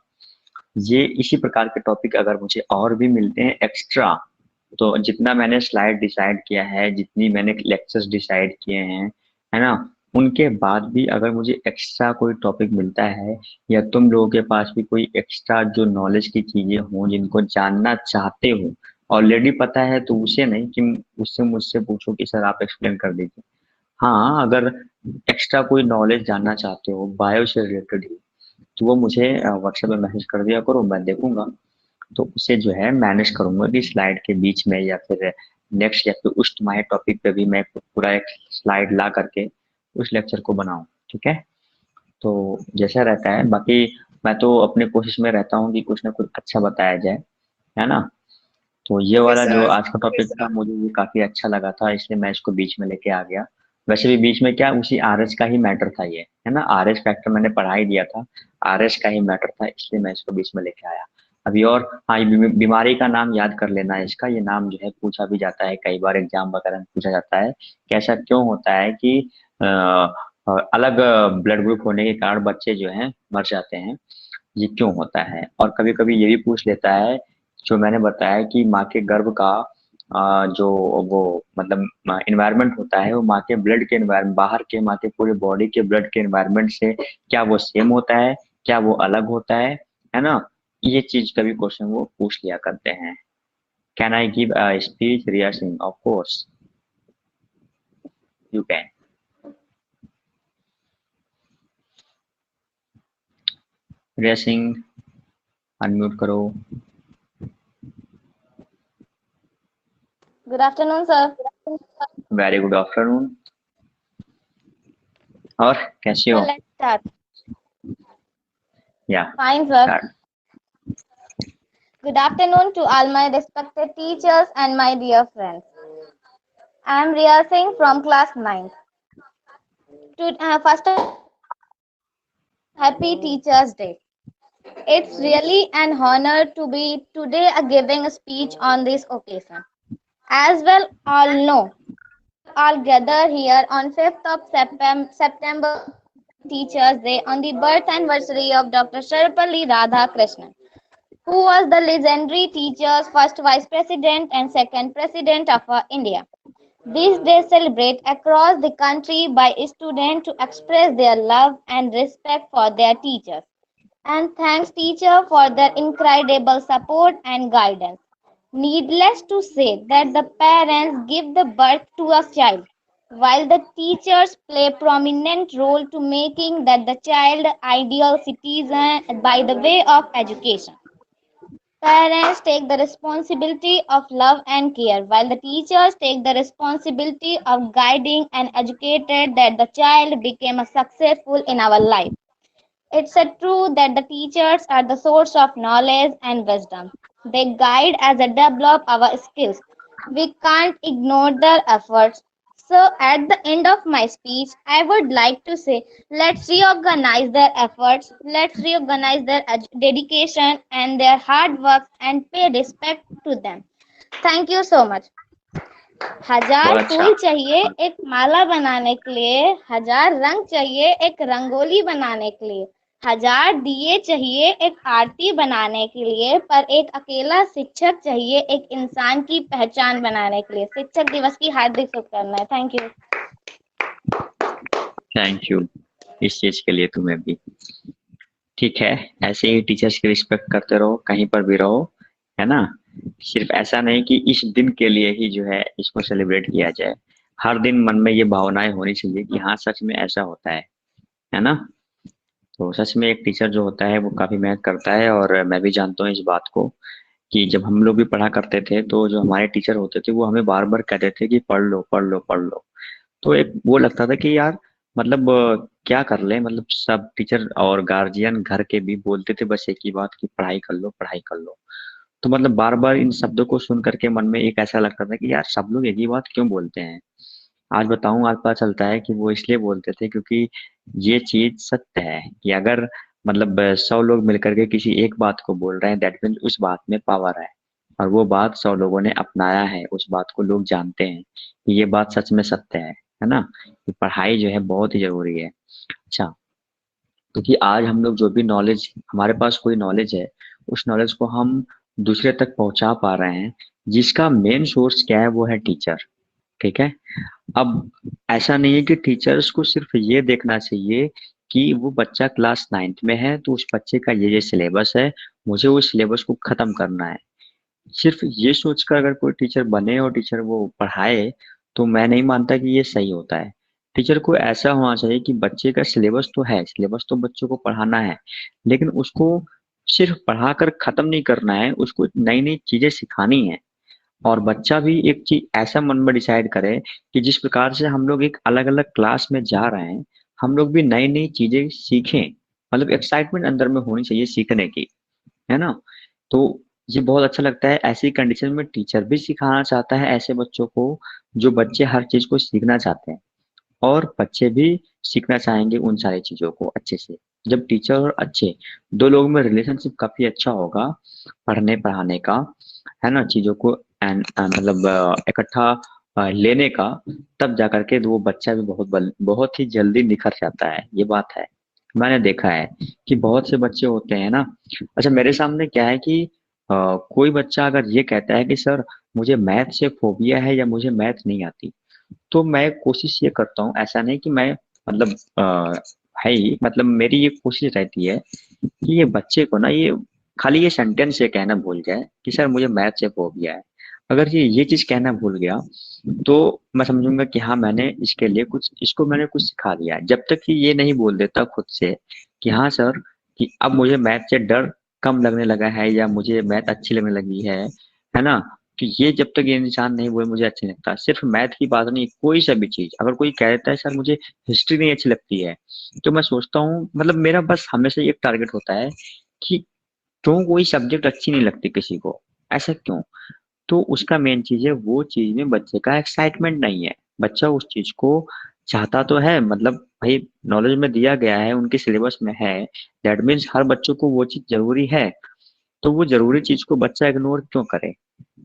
[SPEAKER 1] ये इसी प्रकार के टॉपिक अगर मुझे और भी मिलते हैं एक्स्ट्रा, तो जितना मैंने स्लाइड डिसाइड किया है, जितनी मैंने लेक्चर्स डिसाइड किए हैं, है ना, उनके बाद भी अगर मुझे एक्स्ट्रा कोई टॉपिक मिलता है, या तुम लोगों के पास भी कोई एक्स्ट्रा जो नॉलेज की चीजें हों जिनको जानना चाहते हो, ऑलरेडी पता है तो उसे नहीं कि उससे मुझसे पूछो कि सर आप एक्सप्लेन कर दीजिए। हाँ, अगर एक्स्ट्रा कोई नॉलेज जानना चाहते हो बायो से रिलेटेड ही, तो वो मुझे व्हाट्सएप में मैसेज कर दिया करो, मैं देखूंगा, तो उसे जो है मैनेज करूंगा कि स्लाइड के बीच में या फिर नेक्स्ट या फिर उस तुम्हारे टॉपिक पे भी मैं पूरा एक स्लाइड ला करके उस लेक्चर को बनाऊं, ठीक है। तो जैसा रहता है, बाकी मैं तो अपने कोशिश में रहता हूँ कि कुछ ना कुछ अच्छा बताया जाए, है ना। तो ये
[SPEAKER 2] Okay,
[SPEAKER 1] वाला जो
[SPEAKER 2] sir.
[SPEAKER 1] आज का टॉपिक था मुझे ये काफी अच्छा लगा था, इसलिए मैं इसको बीच में लेके आ गया। वैसे भी बीच में क्या, उसी आरएस का ही मैटर था ये, है ना, आरएस फैक्टर मैंने पढ़ा ही दिया था, आरएस का ही मैटर था, इसलिए मैं इसको बीच में लेके आया। अभी और हाँ, ये बीमारी का नाम याद कर लेना है इसका, ये नाम जो है पूछा भी जाता है कई बार एग्जाम वगैरह में पूछा जाता है कि ऐसा क्यों होता है कि अलग ब्लड ग्रुप होने के कारण बच्चे जो हैं मर जाते हैं, ये क्यों होता है। और कभी कभी ये भी पूछ लेता है, जो मैंने बताया कि माँ के गर्भ का जो वो मतलब इन्वायरमेंट होता है, वो माँ के ब्लड के इन्वायरमेंट, बाहर के माँ के पूरे बॉडी के ब्लड के इन्वायरमेंट से क्या वो सेम होता है, क्या वो अलग होता है ना, ये चीज कभी क्वेश्चन वो पूछ लिया करते हैं। Can I give a speech Riya Singh? Of course you can. Riya Singh unmute करो।
[SPEAKER 3] Good afternoon, sir.
[SPEAKER 1] Very good afternoon. और कैसे
[SPEAKER 3] Sir,
[SPEAKER 1] हो?
[SPEAKER 3] let's start.
[SPEAKER 1] या
[SPEAKER 3] Fine, sir.
[SPEAKER 1] Start.
[SPEAKER 3] Good afternoon to all my respected teachers and my dear friends. I am Riya Singh from class 9. First, happy Teachers Day. It's really an honor to be today giving a speech on this occasion. As well, all know, all gather here on 5th of September, Teachers Day, on the birth anniversary of Dr. Sharpalli Radhakrishnan, who was the legendary teacher's first vice president and second president of India. These days celebrate across the country by students to express their love and respect for their teachers. And thanks teacher for their incredible support and guidance. Needless to say that the parents give the birth to a child, while the teachers play prominent role to making that the child ideal citizen by the way of education. Parents take the responsibility of love and care, while the teachers take the responsibility of guiding and educating that the child became a successful in our life. It's a truth that the teachers are the source of knowledge and wisdom. They guide as they develop our skills. We can't ignore their efforts. So, at the end of my speech, I would like to say let's reorganize their efforts, let's reorganize their dedication and their hard work and pay respect to them. Thank you so much. हजार
[SPEAKER 1] बहुत अच्छा।
[SPEAKER 3] फूल चाहिए एक माला बनाने के लिए, हजार रंग चाहिए एक रंगोली बनाने के लिए, हजार दिए चाहिए एक आरती बनाने के लिए, पर एक अकेला शिक्षक चाहिए एक इंसान की पहचान बनाने के लिए। शिक्षक दिवस की हार्दिक शुभकामनाएं। Thank you.
[SPEAKER 1] थैंक यू इस चीज के लिए तुम्हें भी। ठीक है, ऐसे ही टीचर्स की रिस्पेक्ट करते रहो, कहीं पर भी रहो, है ना। सिर्फ ऐसा नहीं कि इस दिन के लिए ही जो है इसको सेलिब्रेट किया जाए, हर दिन मन में ये भावनाएं होनी चाहिए कि हाँ सच में ऐसा होता है ना। तो सच में एक टीचर जो होता है वो काफी मेहनत करता है, और मैं भी जानता हूँ इस बात को कि जब हम लोग भी पढ़ा करते थे तो जो हमारे टीचर होते थे वो हमें बार बार कहते थे कि पढ़ लो पढ़ लो पढ़ लो। तो एक वो लगता था कि यार मतलब क्या कर ले, मतलब सब टीचर और गार्जियन घर के भी बोलते थे बस एक ही बात कि पढ़ाई कर लो पढ़ाई कर लो। तो मतलब बार बार इन शब्दों को सुन करके मन में एक ऐसा लगता था कि यार सब लोग एक ही बात क्यों बोलते हैं। आज बताऊं, आज पता चलता है कि वो इसलिए बोलते थे क्योंकि ये चीज सत्य है कि अगर मतलब 100 लोग मिलकर के किसी एक बात को बोल रहे हैं, दैट मीन्स उस बात में पावर है, और वो बात 100 लोगों ने अपनाया है, उस बात को लोग जानते हैं कि ये बात सच में सत्य है ना। कि पढ़ाई जो है बहुत ही जरूरी है। अच्छा, क्योंकि आज हम लोग जो भी नॉलेज, हमारे पास कोई नॉलेज है, उस नॉलेज को हम दूसरे तक पहुंचा पा रहे हैं, जिसका मेन सोर्स क्या है, वो है टीचर। ठीक है। अब ऐसा नहीं है कि टीचर्स को सिर्फ ये देखना चाहिए कि वो बच्चा क्लास 9th में है तो उस बच्चे का ये सिलेबस है, मुझे उस सिलेबस को खत्म करना है। सिर्फ ये सोचकर अगर कोई टीचर बने और टीचर वो पढ़ाए तो मैं नहीं मानता कि ये सही होता है। टीचर को ऐसा होना चाहिए कि बच्चे का सिलेबस तो है, सिलेबस तो बच्चों को पढ़ाना है, लेकिन उसको सिर्फ पढ़ाकर खत्म नहीं करना है, उसको नई नई चीजें सिखानी है। और बच्चा भी एक चीज ऐसा मन में डिसाइड करे कि जिस प्रकार से हम लोग एक अलग अलग क्लास में जा रहे हैं, हम लोग भी नई नई चीजें सीखें। मतलब एक्साइटमेंट अंदर में होनी चाहिए सीखने की, है ना। तो ये बहुत अच्छा लगता है, ऐसी कंडीशन में टीचर भी सिखाना चाहता है ऐसे बच्चों को जो बच्चे हर चीज को सीखना चाहते हैं, और बच्चे भी सीखना चाहेंगे उन सारी चीजों को अच्छे से। जब टीचर और अच्छे दो लोगों में रिलेशनशिप काफी अच्छा होगा पढ़ने पढ़ाने का, है ना, चीजों को मतलब इकट्ठा लेने का, तब जाकर के वो बच्चा भी बहुत ही जल्दी निखर जाता है। ये बात है, मैंने देखा है कि बहुत से बच्चे होते हैं ना। अच्छा, मेरे सामने क्या है कि कोई बच्चा अगर ये कहता है कि सर मुझे मैथ से फोबिया है या मुझे मैथ नहीं आती, तो मैं कोशिश ये करता हूँ, ऐसा नहीं कि मैं मतलब है ही, मतलब मेरी ये कोशिश रहती है कि ये बच्चे को ना ये खाली ये सेंटेंस ये कहना भूल जाए कि सर मुझे मैथ से फोबिया है। अगर ये चीज कहना भूल गया तो मैं समझूंगा कि हाँ मैंने इसके लिए कुछ, इसको मैंने कुछ सिखा दिया है। जब तक कि ये नहीं बोल देता खुद से कि हाँ सर कि अब मुझे मैथ से डर कम लगने लगा है या मुझे मैथ अच्छी लगने लगी है ना। कि ये जब तक ये इंसान नहीं बोले मुझे अच्छा नहीं लगता। सिर्फ मैथ की बात नहीं, कोई सा भी चीज, अगर कोई कह देता है सर मुझे हिस्ट्री नहीं अच्छी लगती है, तो मैं सोचता हूँ, मतलब मेरा बस हमेशा एक टारगेट होता है कि क्यों कोई सब्जेक्ट अच्छी नहीं लगती किसी को, ऐसा क्यों। तो उसका मेन चीज है, वो चीज में बच्चे का एक्साइटमेंट नहीं है। बच्चा उस चीज को चाहता तो है, मतलब भाई नॉलेज में दिया गया है, उनके सिलेबस में है, दैट मीन्स हर बच्चों को वो चीज जरूरी है। तो वो जरूरी चीज को बच्चा इग्नोर क्यों करे,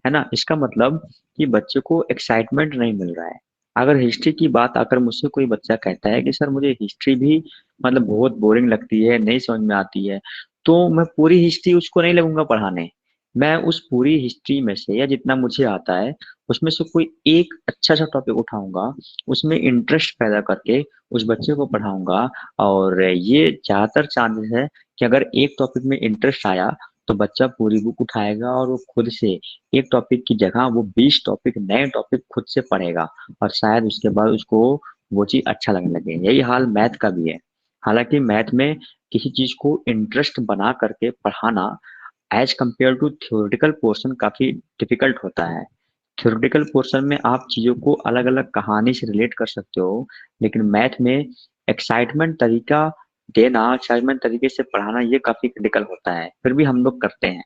[SPEAKER 1] है ना। इसका मतलब कि बच्चे को एक्साइटमेंट नहीं मिल रहा है। अगर हिस्ट्री की बात आकर मुझसे कोई बच्चा कहता है कि सर मुझे हिस्ट्री भी मतलब बहुत बोरिंग लगती है, नहीं समझ में आती है, तो मैं पूरी हिस्ट्री उसको नहीं लगूंगा पढ़ाने। मैं उस पूरी हिस्ट्री में से या जितना मुझे आता है उसमें से कोई एक अच्छा सा टॉपिक उठाऊंगा, उसमें इंटरेस्ट पैदा करके उस बच्चे को पढ़ाऊंगा। और ये ज्यादातर चांसेस है कि अगर एक टॉपिक में इंटरेस्ट आया तो बच्चा पूरी बुक उठाएगा और वो खुद से एक टॉपिक की जगह वो 20 टॉपिक, नए टॉपिक खुद से पढ़ेगा, और शायद उसके बाद उसको वो चीज अच्छा लगने लगे। यही हाल मैथ का भी है। हालांकि मैथ में किसी चीज को इंटरेस्ट बना करके पढ़ाना as compare to theoretical portion काफी डिफिकल्ट होता है। थ्योरेटिकल पोर्शन में आप चीजों को अलग अलग कहानी से रिलेट कर सकते हो, लेकिन मैथ में एक्साइटमेंट तरीका देना, एक्साइटमेंट तरीके से पढ़ाना, ये काफी क्रिटिकल होता है। फिर भी हम लोग करते हैं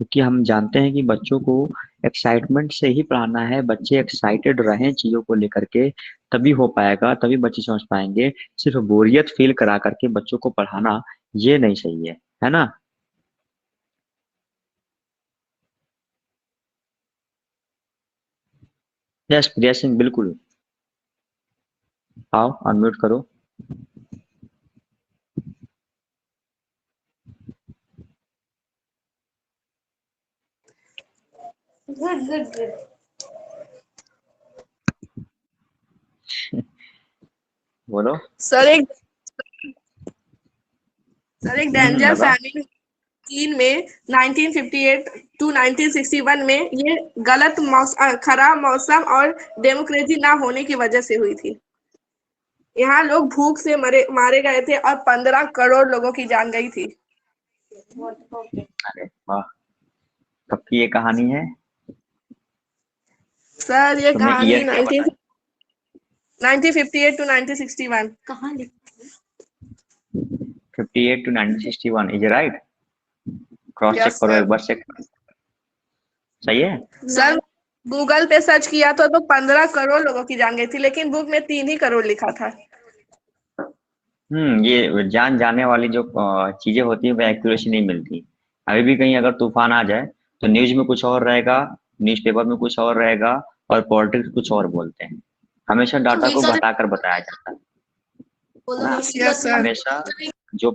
[SPEAKER 1] क्योंकि हम जानते हैं कि बच्चों को एक्साइटमेंट से ही पढ़ाना है। बच्चे एक्साइटेड रहें चीजों को लेकर के, तभी हो पाएगा, तभी बच्चे समझ पाएंगे। सिर्फ बोरियत फील करा करके बच्चों को पढ़ाना ये नहीं सही है ना। यस प्रिया सिंह, बिल्कुल। आओ अनम्यूट करो।
[SPEAKER 2] Good.
[SPEAKER 1] बोलो।
[SPEAKER 2] सर एक डेंजर
[SPEAKER 1] बताओ।
[SPEAKER 2] फैमिली चीन में 1958 टू 1961 में ये खराब मौसम और डेमोक्रेसी ना होने की वजह से हुई थी। यहाँ लोग भूख से मारे गए थे और 15 करोड़ लोगों की जान गई थी।
[SPEAKER 1] अरे वाह, कब की ये कहानी है?
[SPEAKER 2] सर ये
[SPEAKER 1] तुम्हें
[SPEAKER 2] कहानी
[SPEAKER 1] ईयर क्या पता है?
[SPEAKER 2] 1958 टू 1961 कहाँ लिखी?
[SPEAKER 1] 58 to 1961 is right? Cross check
[SPEAKER 2] yes
[SPEAKER 1] करो,
[SPEAKER 2] सर।
[SPEAKER 1] एक बार चेक करो। सही है।
[SPEAKER 2] सर गूगल पे सर्च किया तो 15 करोड़ लोगों की जान गई थी, लेकिन बुक में 3 ही करोड़ लिखा था।
[SPEAKER 1] ये जान जाने वाली जो चीजें होती है, वो एक्यूरेसी नहीं मिलती। अभी भी कहीं अगर तूफान आ जाए तो न्यूज में कुछ और रहेगा, न्यूज़पेपर में कुछ और रहेगा, और पॉलिटिक्स कुछ और बोलते हैं। हमेशा डाटा को घटाकर बताया जाता है ना।
[SPEAKER 2] Yes sir.
[SPEAKER 1] हमेशा जो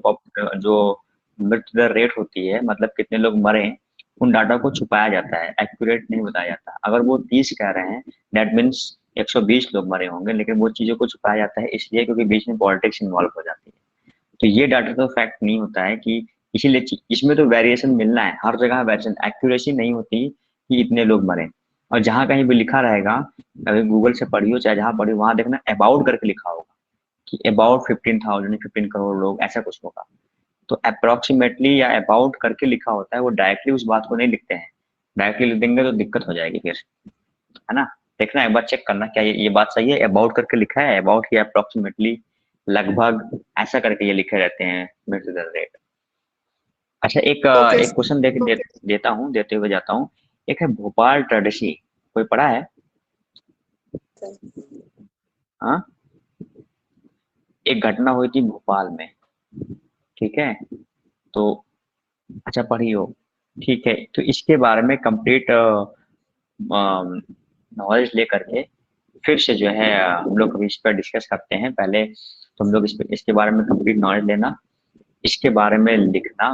[SPEAKER 1] मृत्यु दर रेट होती है, मतलब कितने लोग मरे, उन डाटा को छुपाया जाता है, एक्यूरेट नहीं बताया जाता। अगर वो 30 कह रहे हैं, दैट मीन्स 120 लोग मरे होंगे, लेकिन वो चीजों को छुपाया जाता है इसलिए क्योंकि बीच में पॉलिटिक्स इन्वॉल्व हो जाती है। तो ये डाटा तो फैक्ट नहीं होता है कि इसीलिए इसमें तो वेरिएशन मिलना है, हर जगह वेरिएशन, एक्यूरेसी नहीं होती कि इतने लोग मरे। और जहां कहीं भी लिखा रहेगा, अगर गूगल से पढ़ियो चाहे जहां पढ़ियो, वहां देखना अबाउट करके लिखा होगा कि अबाउट 15,000, 15 करोड़ लोग, ऐसा कुछ होगा। तो अप्रोक्सीमेटली या अबाउट करके लिखा होता है, वो डायरेक्टली उस बात को नहीं लिखते हैं। डायरेक्टली लिख देंगे तो दिक्कत हो जाएगी फिर, है ना। देखना, एक बार चेक करना क्या ये बात सही है। अबाउट करके लिखा है, अबाउट या अप्रोक्सीमेटली, लगभग, ऐसा करके ये लिखे रहते हैं मृत्यु दर रेट। अच्छा,
[SPEAKER 2] ओके
[SPEAKER 1] एक क्वेश्चन देता हूँ, देते हुए जाता हूँ। एक है भोपाल ट्रेडिशी, कोई पढ़ा है? हाँ, एक घटना हुई थी भोपाल में, ठीक है। तो अच्छा पढ़ी हो, ठीक है। तो इसके बारे में कंप्लीट नॉलेज लेकर के फिर से जो है हम लोग कभी इस पर डिस्कस करते हैं। पहले तुम लोग इसके बारे में कंप्लीट नॉलेज लेना, इसके बारे में लिखना,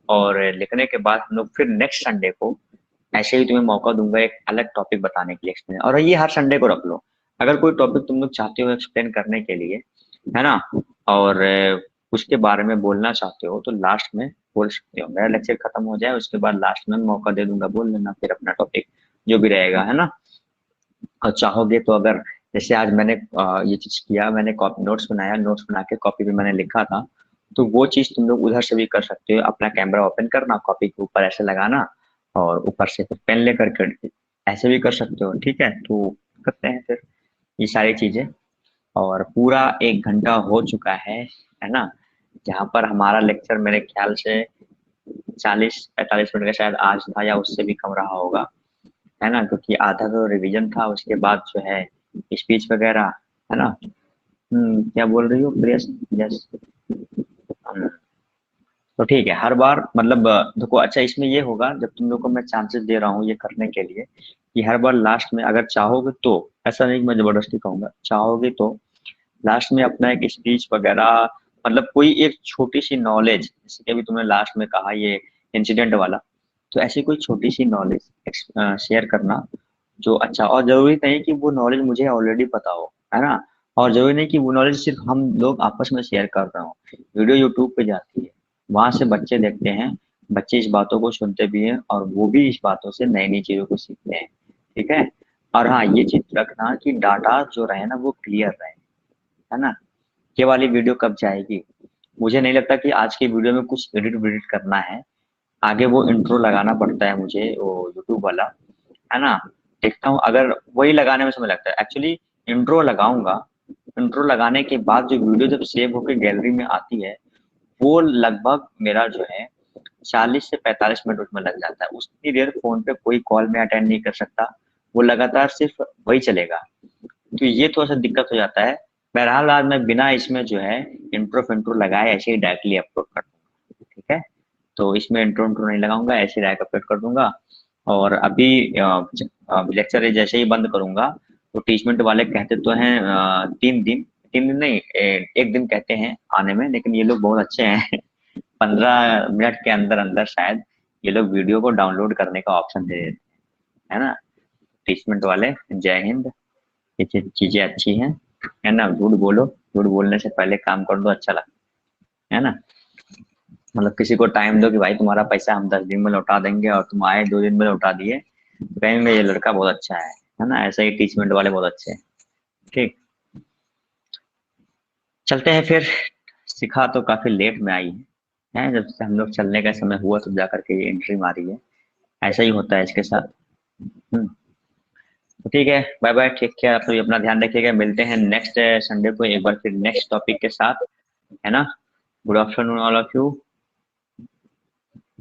[SPEAKER 1] और लिखने के बाद हम लोग फिर नेक्स्ट संडे को ऐसे ही तुम्हें मौका दूंगा एक अलग टॉपिक बताने के लिए, एक्सप्लेन। और ये हर संडे को रख लो, अगर कोई टॉपिक तुम लोग चाहते हो एक्सप्लेन करने के लिए, है ना, और उसके बारे में बोलना चाहते हो, तो लास्ट में बोल सकते हो। मेरा लेक्चर खत्म हो जाए उसके बाद लास्ट में मौका दे दूंगा, बोल लेना फिर अपना टॉपिक जो भी रहेगा, है ना। और चाहोगे तो अगर, जैसे आज मैंने ये चीज किया, मैंने कॉपी नोट्स बनाया, नोट्स बना के कॉपी पे मैंने लिखा था, तो वो चीज तुम लोग उधर से भी कर सकते हो। अपना कैमरा ओपन करना, कॉपी के ऊपर ऐसे लगाना, और ऊपर से फिर पेन लेकर के ऐसे भी कर सकते हो, ठीक है। तो करते हैं फिर ये सारी चीजें। और पूरा 1 घंटा हो चुका है ना, जहाँ पर हमारा लेक्चर मेरे ख्याल से 40-45 मिनट का शायद आज था, या उससे भी कम रहा होगा, है ना, क्योंकि आधा तो रिवीजन था, उसके बाद जो है स्पीच वगैरह, है ना। क्या बोल रही हो प्रिया? यस। तो ठीक है, हर बार मतलब देखो, अच्छा इसमें ये होगा, जब तुम लोग को मैं चांसेस दे रहा हूँ ये करने के लिए, कि हर बार लास्ट में अगर चाहोगे तो, ऐसा नहीं कि मैं जबरदस्ती कहूंगा, चाहोगे तो लास्ट में अपना एक स्पीच वगैरह, मतलब कोई एक छोटी सी नॉलेज, जैसे कि अभी तुमने लास्ट में कहा ये इंसिडेंट वाला, तो ऐसी कोई छोटी सी नॉलेज शेयर करना जो अच्छा। और जरूरी नहीं कि वो नॉलेज मुझे ऑलरेडी पता हो, है ना। और जरूरी नहीं कि वो नॉलेज सिर्फ हम लोग आपस में शेयर कर रहे हो। वीडियो यूट्यूब पे जाती है, वहां से बच्चे देखते हैं, बच्चे इस बातों को सुनते भी हैं, और वो भी इस बातों से नई नई चीजों को सीखते हैं, ठीक है। और हाँ, ये चीज रखना कि डाटा जो रहे ना वो क्लियर रहे, है ना। ये वाली वीडियो कब जाएगी? मुझे नहीं लगता कि आज की वीडियो में कुछ एडिट वेडिट करना है। आगे वो इंट्रो लगाना पड़ता है मुझे, वो यूट्यूब वाला, है ना। देखता हूँ, अगर वही लगाने में समय लगता है। एक्चुअली इंट्रो लगाऊंगा, इंट्रो लगाने के बाद जो वीडियो जब सेव होकर गैलरी में आती है, वो लगभग मेरा जो है 40 से 45 मिनट उसमें लग जाता है। उतनी देर फोन पे कोई कॉल में अटेंड नहीं कर सकता, वो लगातार सिर्फ वही चलेगा, तो ये थोड़ा सा दिक्कत हो जाता है। बहरहाल आज मैं बिना इसमें जो है इंट्रो फिंट्रो लगाए ऐसे ही डायरेक्टली अपलोड कर दूंगा, ठीक है। तो इसमें इंट्रो इंट्रो नहीं लगाऊंगा, ऐसे ही डायरेक्ट अपलोड कर दूंगा। और अभी लेक्चर जैसे ही बंद करूंगा तो टीचमेंट वाले कहते तो हैं 3 दिन नहीं, 1 दिन कहते हैं आने में, लेकिन ये लोग बहुत अच्छे हैं 15 मिनट के अंदर अंदर शायद ये लोग वीडियो को डाउनलोड करने का ऑप्शन दे देते हैं, है ना। टीचमेंट वाले, जय हिंद। ये चीजें अच्छी हैं, है ना। झूठ बोलो, झूठ बोलने से पहले काम कर दो, अच्छा लगता है ना। मतलब किसी को टाइम दो कि भाई तुम्हारा पैसा हम 10 दिन में लौटा देंगे, और तुम आए 2 दिन में लौटा दिए, तो कहेंगे ये लड़का बहुत अच्छा है ना। ऐसा ही टीचमेंट वाले बहुत अच्छे हैं। ठीक, चलते हैं फिर। सिखा तो काफी लेट में आई है, जब से हम लोग चलने का समय हुआ तो जाकर के ये एंट्री मारी है। ऐसा ही होता है इसके साथ। तो ठीक है, बाय बाय, टेक केयर। आप सभी अपना ध्यान रखिएगा, मिलते हैं नेक्स्ट संडे को एक बार फिर नेक्स्ट टॉपिक के साथ, है ना। Good afternoon all of you,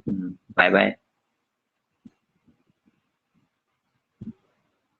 [SPEAKER 1] bye bye.